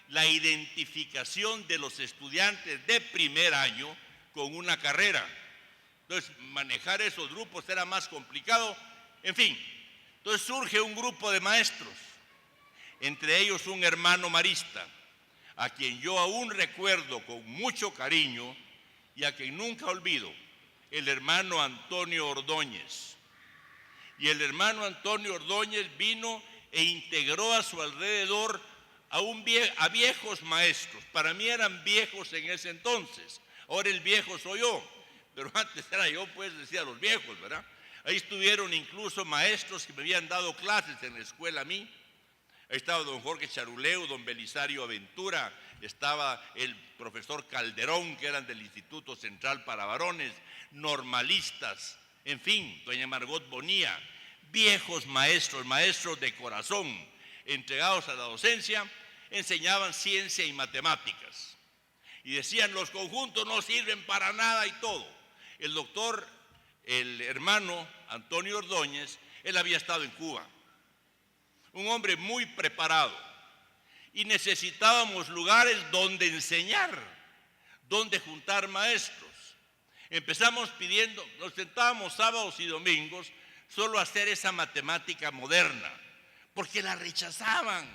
la identificación de los estudiantes de primer año con una carrera. Entonces, manejar esos grupos era más complicado. En fin, entonces surge un grupo de maestros, entre ellos un hermano marista, a quien yo aún recuerdo con mucho cariño y a quien nunca olvido, el hermano Antonio Ordóñez. Y el hermano Antonio Ordóñez vino e integró a su alrededor a viejos maestros. Para mí eran viejos en ese entonces, ahora el viejo soy yo, pero antes era yo, pues decía los viejos, ¿verdad? Ahí estuvieron incluso maestros que me habían dado clases en la escuela a mí. Ahí estaba don Jorge Charuleu, don Belisario Aventura, estaba el profesor Calderón, que eran del Instituto Central para Varones, normalistas, en fin, doña Margot Bonía, viejos maestros, maestros de corazón, entregados a la docencia, enseñaban ciencia y matemáticas. Y decían: los conjuntos no sirven para nada y todo. El hermano Antonio Ordóñez, él había estado en Cuba, un hombre muy preparado, y necesitábamos lugares donde enseñar, donde juntar maestros. Empezamos pidiendo, nos sentábamos sábados y domingos solo a hacer esa matemática moderna, porque la rechazaban.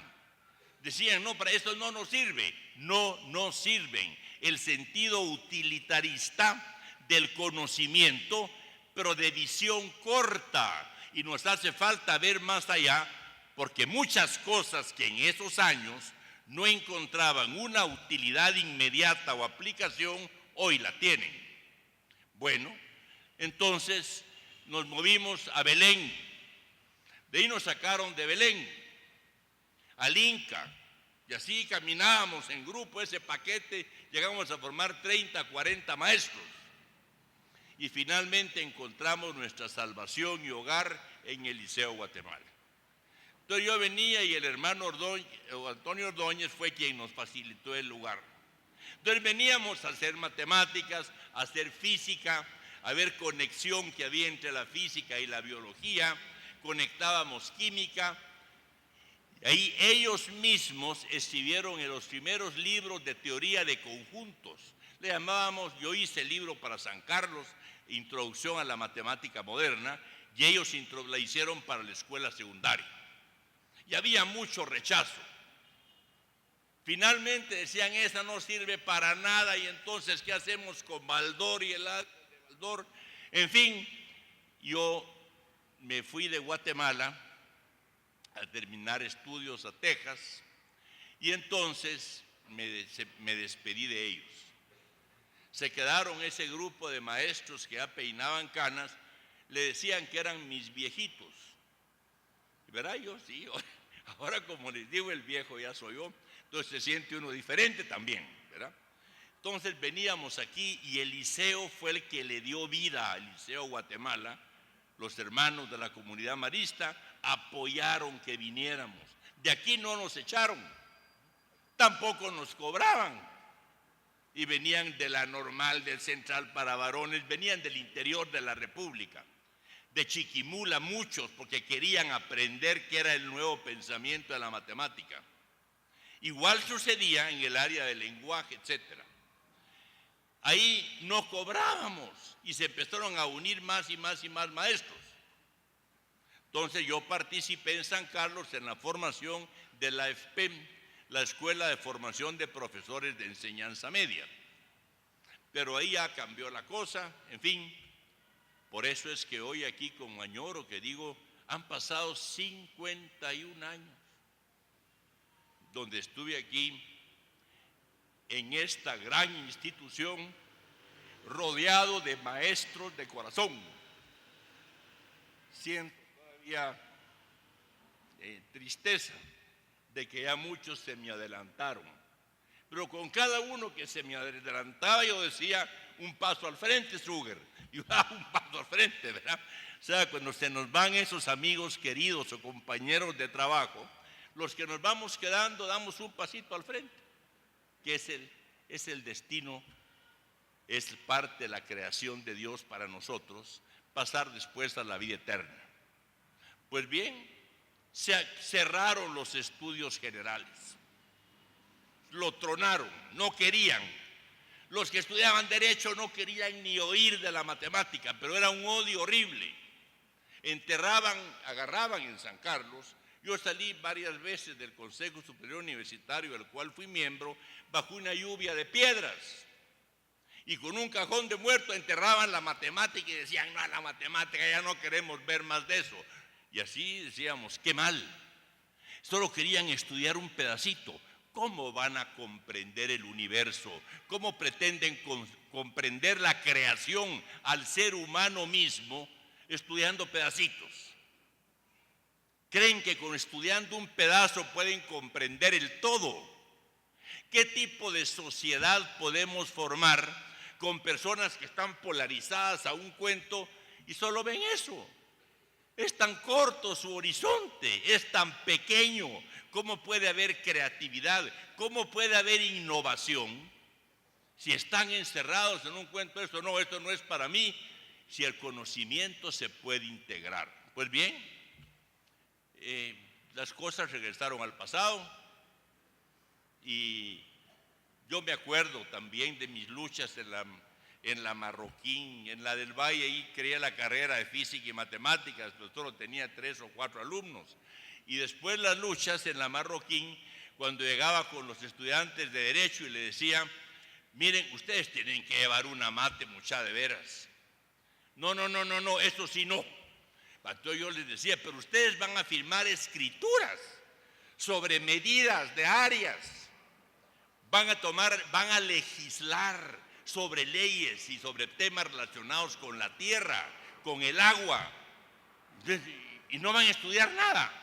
Decían: no, para esto no nos sirve. No nos sirven. El sentido utilitarista del conocimiento, pero de visión corta, y nos hace falta ver más allá, porque muchas cosas que en esos años no encontraban una utilidad inmediata o aplicación, hoy la tienen. Bueno, entonces nos movimos a Belén. De ahí nos sacaron de Belén al Inca, y así caminábamos en grupo ese paquete, llegamos a formar 30, 40 maestros. y finalmente encontramos nuestra salvación y hogar en el Liceo Guatemala. Entonces yo venía y el hermano Antonio Ordóñez fue quien nos facilitó el lugar. Entonces veníamos a hacer matemáticas, a hacer física, a ver conexión que había entre la física y la biología, conectábamos química. Ahí ellos mismos escribieron en los primeros libros de teoría de conjuntos. Le llamábamos, yo hice el libro para San Carlos, Introducción a la Matemática Moderna, y ellos la hicieron para la escuela secundaria. Y había mucho rechazo. Finalmente decían, esa no sirve para nada, y entonces, ¿qué hacemos con Baldor y el álgebra de Baldor? En fin, yo me fui de Guatemala a terminar estudios a Texas, y entonces me despedí de ellos. Se quedaron ese grupo de maestros que ya peinaban canas, le decían que eran mis viejitos. ¿Verdad? Yo sí, ahora como les digo, el viejo ya soy yo, entonces se siente uno diferente también, ¿verdad? Entonces veníamos aquí y el liceo fue el que le dio vida al Liceo Guatemala. Los hermanos de la comunidad marista apoyaron que viniéramos. De aquí no nos echaron, tampoco nos cobraban. Y venían de la normal, del central para varones, venían del interior de la República. De Chiquimula muchos, porque querían aprender qué era el nuevo pensamiento de la matemática. Igual sucedía en el área del lenguaje, etc. Ahí no cobrábamos y se empezaron a unir más y más y más maestros. Entonces yo participé en San Carlos en la formación de la EFPEM, la Escuela de Formación de Profesores de Enseñanza Media. Pero ahí ya cambió la cosa, en fin. Por eso es que hoy aquí con añoro que digo, han pasado 51 años donde estuve aquí en esta gran institución rodeado de maestros de corazón. Siento todavía tristeza de que ya muchos se me adelantaron, pero con cada uno que se me adelantaba yo decía un paso al frente, Suger, y un paso al frente, ¿verdad? O sea, cuando se nos van esos amigos queridos o compañeros de trabajo, los que nos vamos quedando damos un pasito al frente, que es el destino, es parte de la creación de Dios para nosotros, pasar después a la vida eterna. Pues bien, se cerraron los estudios generales, lo tronaron, no querían. Los que estudiaban Derecho no querían ni oír de la matemática, pero era un odio horrible. Enterraban, agarraban en San Carlos. Yo salí varias veces del Consejo Superior Universitario, del cual fui miembro, bajo una lluvia de piedras. Y con un cajón de muertos enterraban la matemática y decían, no, la matemática ya no queremos ver más de eso. Y así decíamos, qué mal. Solo querían estudiar un pedacito. ¿Cómo van a comprender el universo? ¿Cómo pretenden comprender la creación al ser humano mismo estudiando pedacitos? ¿Creen que con estudiando un pedazo pueden comprender el todo? ¿Qué tipo de sociedad podemos formar con personas que están polarizadas a un cuento y solo ven eso? Es tan corto su horizonte, es tan pequeño. ¿Cómo puede haber creatividad? ¿Cómo puede haber innovación? Si están encerrados en un cuento, esto no es para mí, si el conocimiento se puede integrar. Pues bien, las cosas regresaron al pasado y yo me acuerdo también de mis luchas en la Marroquín, en la del Valle, ahí creé la carrera de física y matemáticas, pero solo tenía 3 o 4 alumnos. Y después las luchas en la Marroquín, cuando llegaba con los estudiantes de Derecho y le decía, miren, ustedes tienen que llevar una mate, mucha de veras. No, eso sí no. Entonces yo les decía, pero ustedes van a firmar escrituras sobre medidas de áreas, van a legislar sobre leyes y sobre temas relacionados con la tierra, con el agua, y no van a estudiar nada.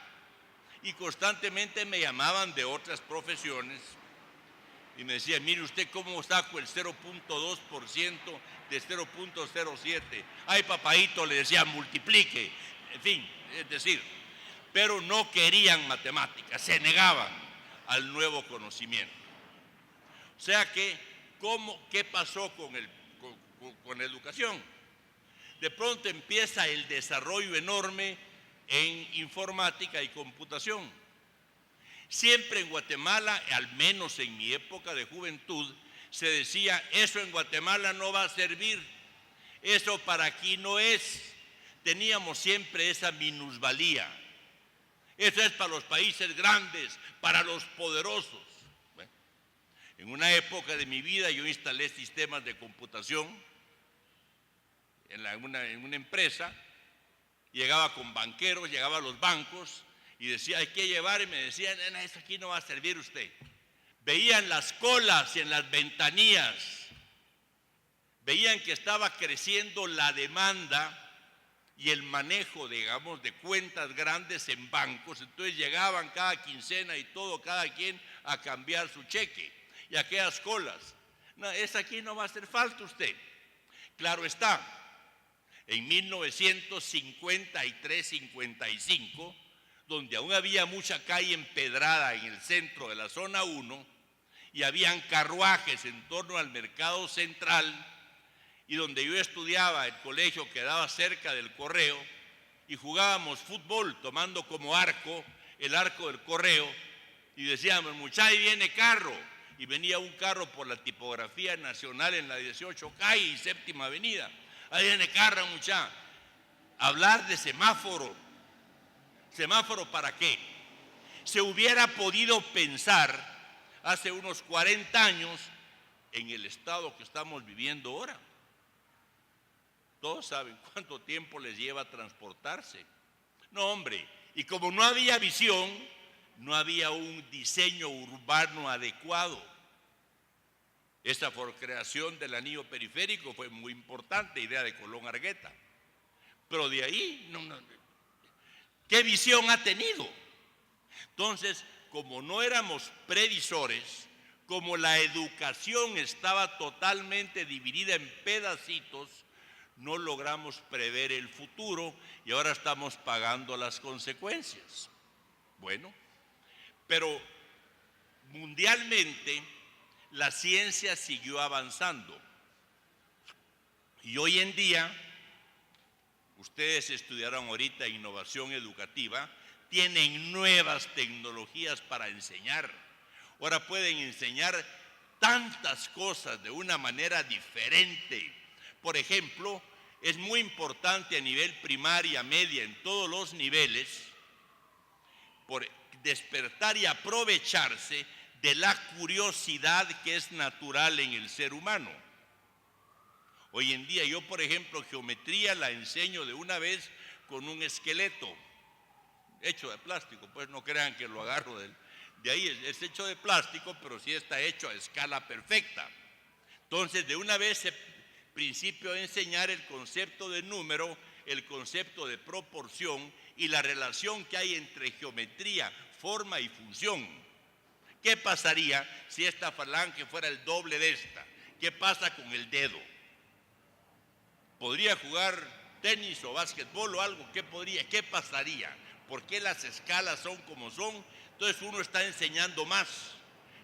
Y constantemente me llamaban de otras profesiones y me decía, mire usted cómo saco el 0.2% de 0.07. Ay, papaito, le decía, multiplique. En fin, es decir, pero no querían matemáticas, se negaban al nuevo conocimiento. O sea que, ¿qué pasó con la educación? De pronto empieza el desarrollo enorme en informática y computación. Siempre en Guatemala, al menos en mi época de juventud, se decía, eso en Guatemala no va a servir, eso para aquí no es. Teníamos siempre esa minusvalía. Eso es para los países grandes, para los poderosos. Bueno, en una época de mi vida yo instalé sistemas de computación en una empresa, llegaba con banqueros, llegaba a los bancos y decía, hay que llevar, y me decían, eso aquí no va a servir usted. Veían las colas en las ventanillas, veían que estaba creciendo la demanda y el manejo, digamos, de cuentas grandes en bancos. Entonces llegaban cada quincena y todo, cada quien a cambiar su cheque. Y aquellas colas, no, esa aquí no va a hacer falta usted. Claro está, en 1953-55, donde aún había mucha calle empedrada en el centro de la zona 1 y habían carruajes en torno al mercado central, y donde yo estudiaba, el colegio quedaba cerca del Correo, y jugábamos fútbol tomando como arco el arco del Correo, y decíamos, muchacho, ahí viene carro, y venía un carro por la tipografía nacional en la 18 calle y Séptima Avenida, ahí viene carro, muchacho. Hablar de semáforo, ¿semáforo para qué? Se hubiera podido pensar hace unos 40 años en el estado que estamos viviendo ahora. Todos saben cuánto tiempo les lleva transportarse. No, hombre, y como no había visión, no había un diseño urbano adecuado. Esa creación del anillo periférico fue muy importante, idea de Colón Argueta. Pero de ahí, ¿qué visión ha tenido? Entonces, como no éramos previsores, como la educación estaba totalmente dividida en pedacitos, no logramos prever el futuro y ahora estamos pagando las consecuencias. Bueno, pero mundialmente la ciencia siguió avanzando y hoy en día, ustedes estudiaron ahorita innovación educativa, tienen nuevas tecnologías para enseñar. Ahora pueden enseñar tantas cosas de una manera diferente. Por ejemplo, es muy importante a nivel primaria, media, en todos los niveles, por despertar y aprovecharse de la curiosidad que es natural en el ser humano. Hoy en día yo, por ejemplo, geometría la enseño de una vez con un esqueleto hecho de plástico, pues no crean que lo agarro de ahí, es hecho de plástico, pero sí está hecho a escala perfecta. Entonces, de una vez principio de enseñar el concepto de número, el concepto de proporción y la relación que hay entre geometría, forma y función. ¿Qué pasaría si esta falange fuera el doble de esta? ¿Qué pasa con el dedo? ¿Podría jugar tenis o básquetbol o algo? ¿Qué pasaría? ¿Por qué las escalas son como son? Entonces uno está enseñando más,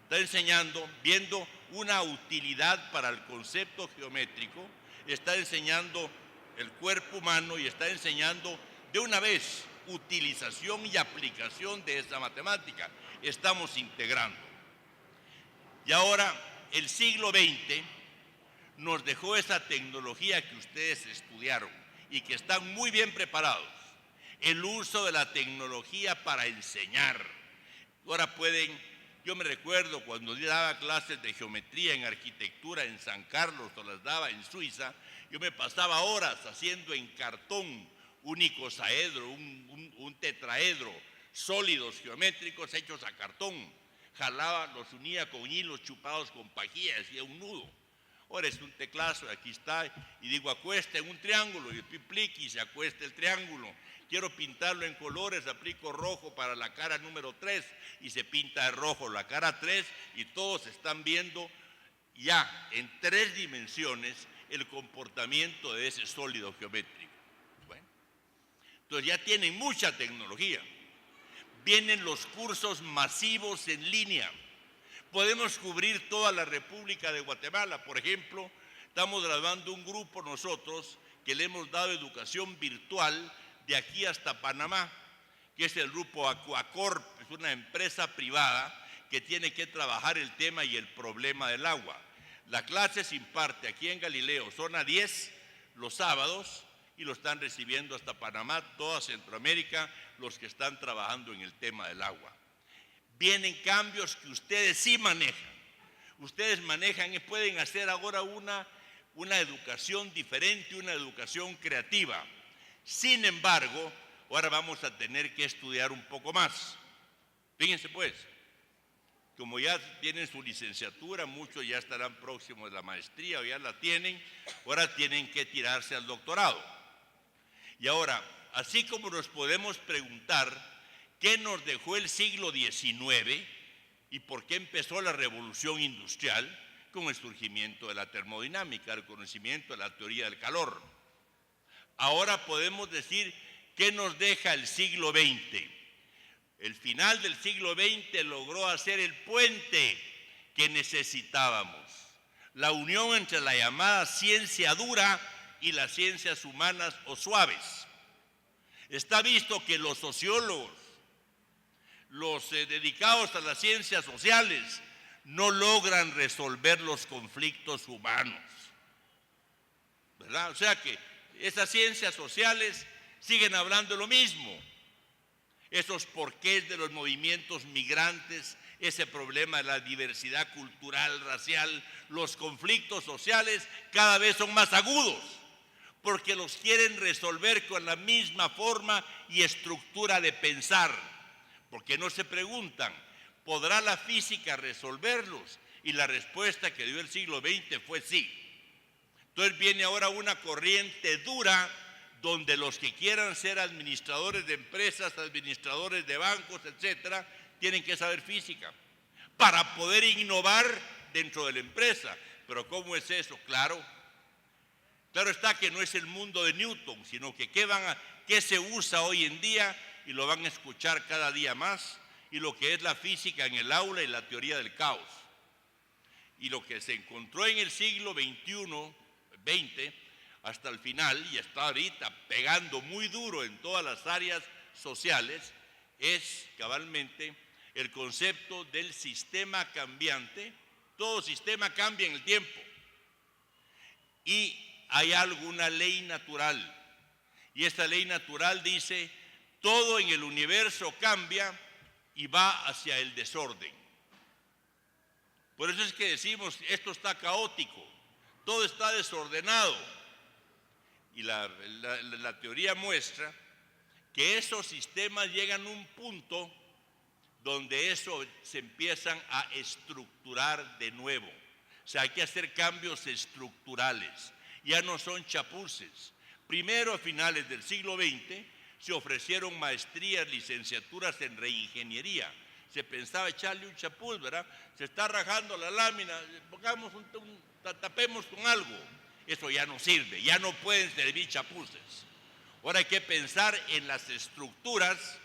está enseñando, viendo una utilidad para el concepto geométrico, está enseñando el cuerpo humano y está enseñando de una vez utilización y aplicación de esa matemática. Estamos integrando. Y ahora el siglo XX nos dejó esa tecnología que ustedes estudiaron y que están muy bien preparados. El uso de la tecnología para enseñar. Ahora yo me recuerdo cuando daba clases de geometría en arquitectura en San Carlos o las daba en Suiza, yo me pasaba horas haciendo en cartón un icosaedro, un tetraedro, sólidos geométricos hechos a cartón. Jalaba, los unía con hilos chupados con pajilla, hacía un nudo. Ahora es un teclazo, aquí está, y digo acuesta en un triángulo, y plic y se acuesta el triángulo. Quiero pintarlo en colores, aplico rojo para la cara número 3 y se pinta de rojo la cara 3 y todos están viendo ya en 3 dimensiones el comportamiento de ese sólido geométrico. Bueno, entonces ya tienen mucha tecnología. Vienen los cursos masivos en línea. Podemos cubrir toda la República de Guatemala. Por ejemplo, estamos graduando un grupo nosotros que le hemos dado educación virtual de aquí hasta Panamá, que es el grupo Aquacorp, es una empresa privada que tiene que trabajar el tema y el problema del agua. La clase se imparte aquí en Galileo, zona 10, los sábados, y lo están recibiendo hasta Panamá, toda Centroamérica, los que están trabajando en el tema del agua. Vienen cambios que ustedes sí manejan. Ustedes manejan y pueden hacer ahora una educación diferente, una educación creativa. Sin embargo, ahora vamos a tener que estudiar un poco más. Fíjense pues, como ya tienen su licenciatura, muchos ya estarán próximos de la maestría o ya la tienen, ahora tienen que tirarse al doctorado. Y ahora, así como nos podemos preguntar qué nos dejó el siglo XIX y por qué empezó la revolución industrial con el surgimiento de la termodinámica, el conocimiento de la teoría del calor. Ahora podemos decir qué nos deja el siglo XX. El final del siglo XX logró hacer el puente que necesitábamos, la unión entre la llamada ciencia dura y las ciencias humanas o suaves. Está visto que los sociólogos, los dedicados a las ciencias sociales, no logran resolver los conflictos humanos, ¿verdad? O sea que esas ciencias sociales siguen hablando lo mismo. Esos porqués de los movimientos migrantes, ese problema de la diversidad cultural, racial, los conflictos sociales cada vez son más agudos, porque los quieren resolver con la misma forma y estructura de pensar, porque no se preguntan, ¿podrá la física resolverlos? Y la respuesta que dio el siglo XX fue sí. Entonces viene ahora una corriente dura donde los que quieran ser administradores de empresas, administradores de bancos, etcétera, tienen que saber física para poder innovar dentro de la empresa. Pero ¿cómo es eso? Claro está que no es el mundo de Newton, sino que qué se usa hoy en día, y lo van a escuchar cada día más, y lo que es la física en el aula y la teoría del caos. Y lo que se encontró en el siglo XX, hasta el final, y está ahorita pegando muy duro en todas las áreas sociales, es cabalmente el concepto del sistema cambiante. Todo sistema cambia en el tiempo. Y hay alguna ley natural. Y esta ley natural dice, todo en el universo cambia y va hacia el desorden. Por eso es que decimos, esto está caótico, todo está desordenado. Y la teoría muestra que esos sistemas llegan a un punto donde eso se empiezan a estructurar de nuevo. O sea, hay que hacer cambios estructurales. Ya no son chapuces. Primero, a finales del siglo XX, se ofrecieron maestrías, licenciaturas en reingeniería. Se pensaba echarle un chapuz, ¿verdad? Se está rajando la lámina, pongamos tapemos con algo. Eso ya no sirve, ya no pueden servir chapuces. Ahora hay que pensar en las estructuras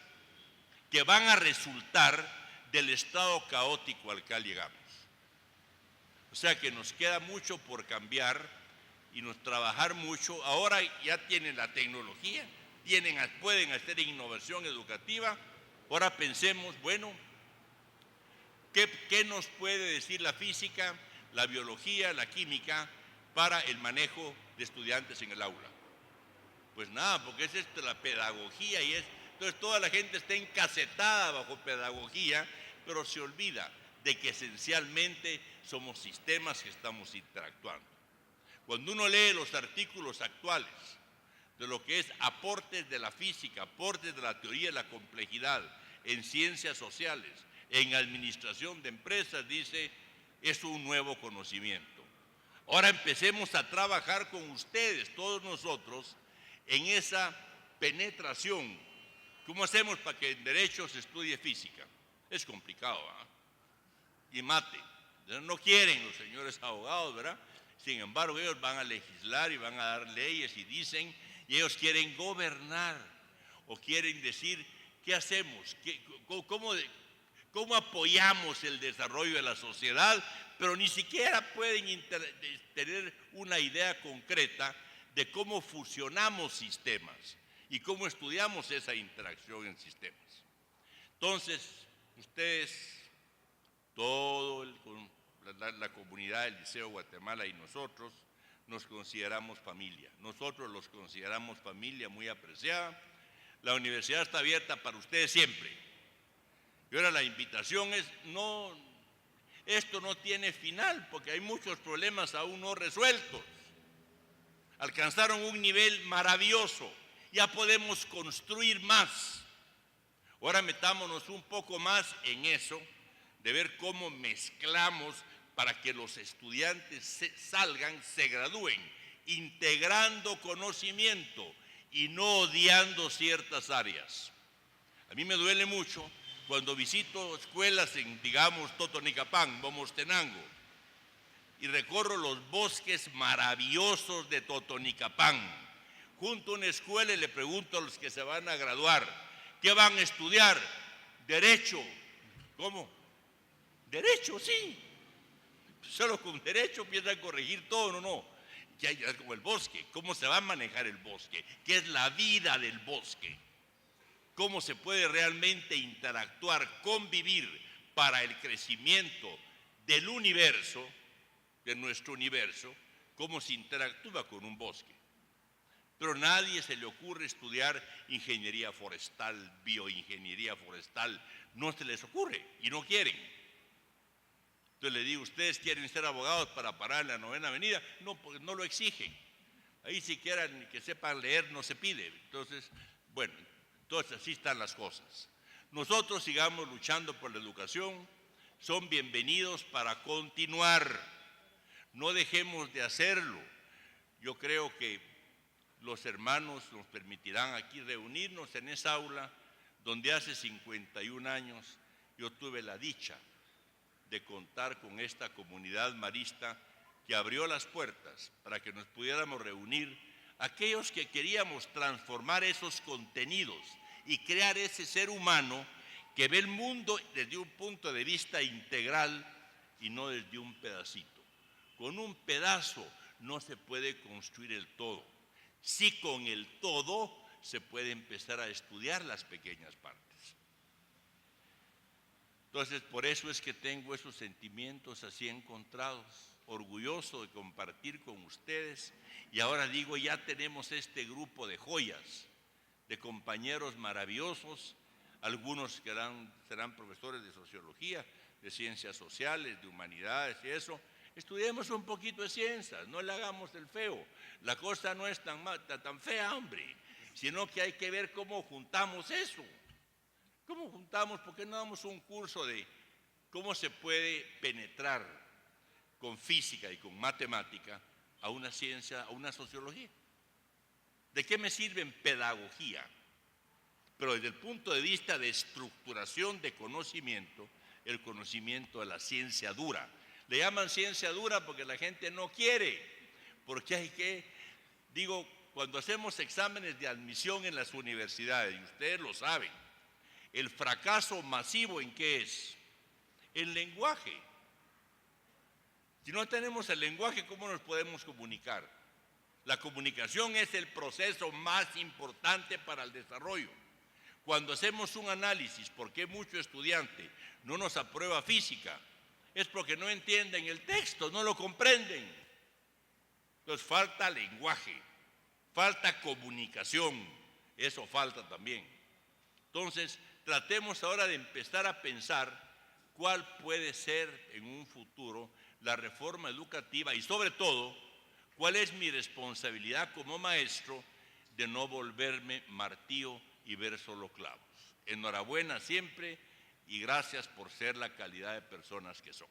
que van a resultar del estado caótico al que llegamos. O sea que nos queda mucho por cambiar y nos trabajar mucho. Ahora ya tienen la tecnología, pueden hacer innovación educativa. Ahora pensemos, bueno, ¿qué nos puede decir la física, la biología, la química para el manejo de estudiantes en el aula? Pues nada, porque es esto la pedagogía entonces toda la gente está encasetada bajo pedagogía, pero se olvida de que esencialmente somos sistemas que estamos interactuando. Cuando uno lee los artículos actuales de lo que es aportes de la física, aportes de la teoría de la complejidad en ciencias sociales, en administración de empresas, dice, es un nuevo conocimiento. Ahora empecemos a trabajar con ustedes, todos nosotros, en esa penetración. ¿Cómo hacemos para que en derecho se estudie física? Es complicado, ¿verdad? Y mate. No quieren los señores abogados, ¿verdad? Sin embargo, ellos van a legislar y van a dar leyes y dicen, y ellos quieren gobernar o quieren decir, ¿qué hacemos? ¿Cómo apoyamos el desarrollo de la sociedad? Pero ni siquiera pueden tener una idea concreta de cómo fusionamos sistemas y cómo estudiamos esa interacción en sistemas. Entonces, ustedes, la comunidad del Liceo Guatemala y nosotros nos consideramos familia. Nosotros los consideramos familia muy apreciada. La universidad está abierta para ustedes siempre. Y ahora la invitación es, esto no tiene final porque hay muchos problemas aún no resueltos. Alcanzaron un nivel maravilloso, ya podemos construir más. Ahora metámonos un poco más en eso, de ver cómo mezclamos para que los estudiantes se gradúen, integrando conocimiento y no odiando ciertas áreas. A mí me duele mucho cuando visito escuelas en, digamos, Totonicapán, Momostenango, y recorro los bosques maravillosos de Totonicapán, junto a una escuela y le pregunto a los que se van a graduar, ¿qué van a estudiar? Derecho. ¿Cómo? Derecho, sí. Solo con derecho piensan corregir todo, no. Ya es como el bosque. ¿Cómo se va a manejar el bosque? ¿Qué es la vida del bosque? ¿Cómo se puede realmente interactuar, convivir para el crecimiento del universo, de nuestro universo? ¿Cómo se interactúa con un bosque? Pero a nadie se le ocurre estudiar ingeniería forestal, bioingeniería forestal. No se les ocurre y no quieren. Entonces le digo, ¿ustedes quieren ser abogados para parar en la 9ª Avenida? No, porque no lo exigen. Ahí siquiera ni que sepan leer no se pide. Entonces, bueno, entonces así están las cosas. Nosotros sigamos luchando por la educación. Son bienvenidos para continuar. No dejemos de hacerlo. Yo creo que los hermanos nos permitirán aquí reunirnos en esa aula donde hace 51 años yo tuve la dicha de contar con esta comunidad marista que abrió las puertas para que nos pudiéramos reunir aquellos que queríamos transformar esos contenidos y crear ese ser humano que ve el mundo desde un punto de vista integral y no desde un pedacito. Con un pedazo no se puede construir el todo. Sí, con el todo se puede empezar a estudiar las pequeñas partes. Entonces, por eso es que tengo esos sentimientos así encontrados, orgulloso de compartir con ustedes. Y ahora digo, ya tenemos este grupo de joyas, de compañeros maravillosos, algunos que serán profesores de sociología, de ciencias sociales, de humanidades y eso. Estudiemos un poquito de ciencias, no le hagamos el feo. La cosa no es tan fea, hombre, sino que hay que ver cómo juntamos eso. ¿Cómo juntamos? ¿Por qué no damos un curso de cómo se puede penetrar con física y con matemática a una ciencia, a una sociología? ¿De qué me sirve en pedagogía? Pero desde el punto de vista de estructuración de conocimiento, el conocimiento de la ciencia dura. Le llaman ciencia dura porque la gente no quiere, porque hay que, digo, cuando hacemos exámenes de admisión en las universidades, y ustedes lo saben, el fracaso masivo ¿en qué es? El lenguaje. Si no tenemos el lenguaje, ¿cómo nos podemos comunicar? La comunicación es el proceso más importante para el desarrollo. Cuando hacemos un análisis, ¿por qué mucho estudiante no nos aprueba física? Es porque no entienden el texto, no lo comprenden. Entonces falta lenguaje, falta comunicación, eso falta también. Entonces tratemos ahora de empezar a pensar cuál puede ser en un futuro la reforma educativa y sobre todo, cuál es mi responsabilidad como maestro de no volverme martillo y ver solo clavos. Enhorabuena siempre y gracias por ser la calidad de personas que son.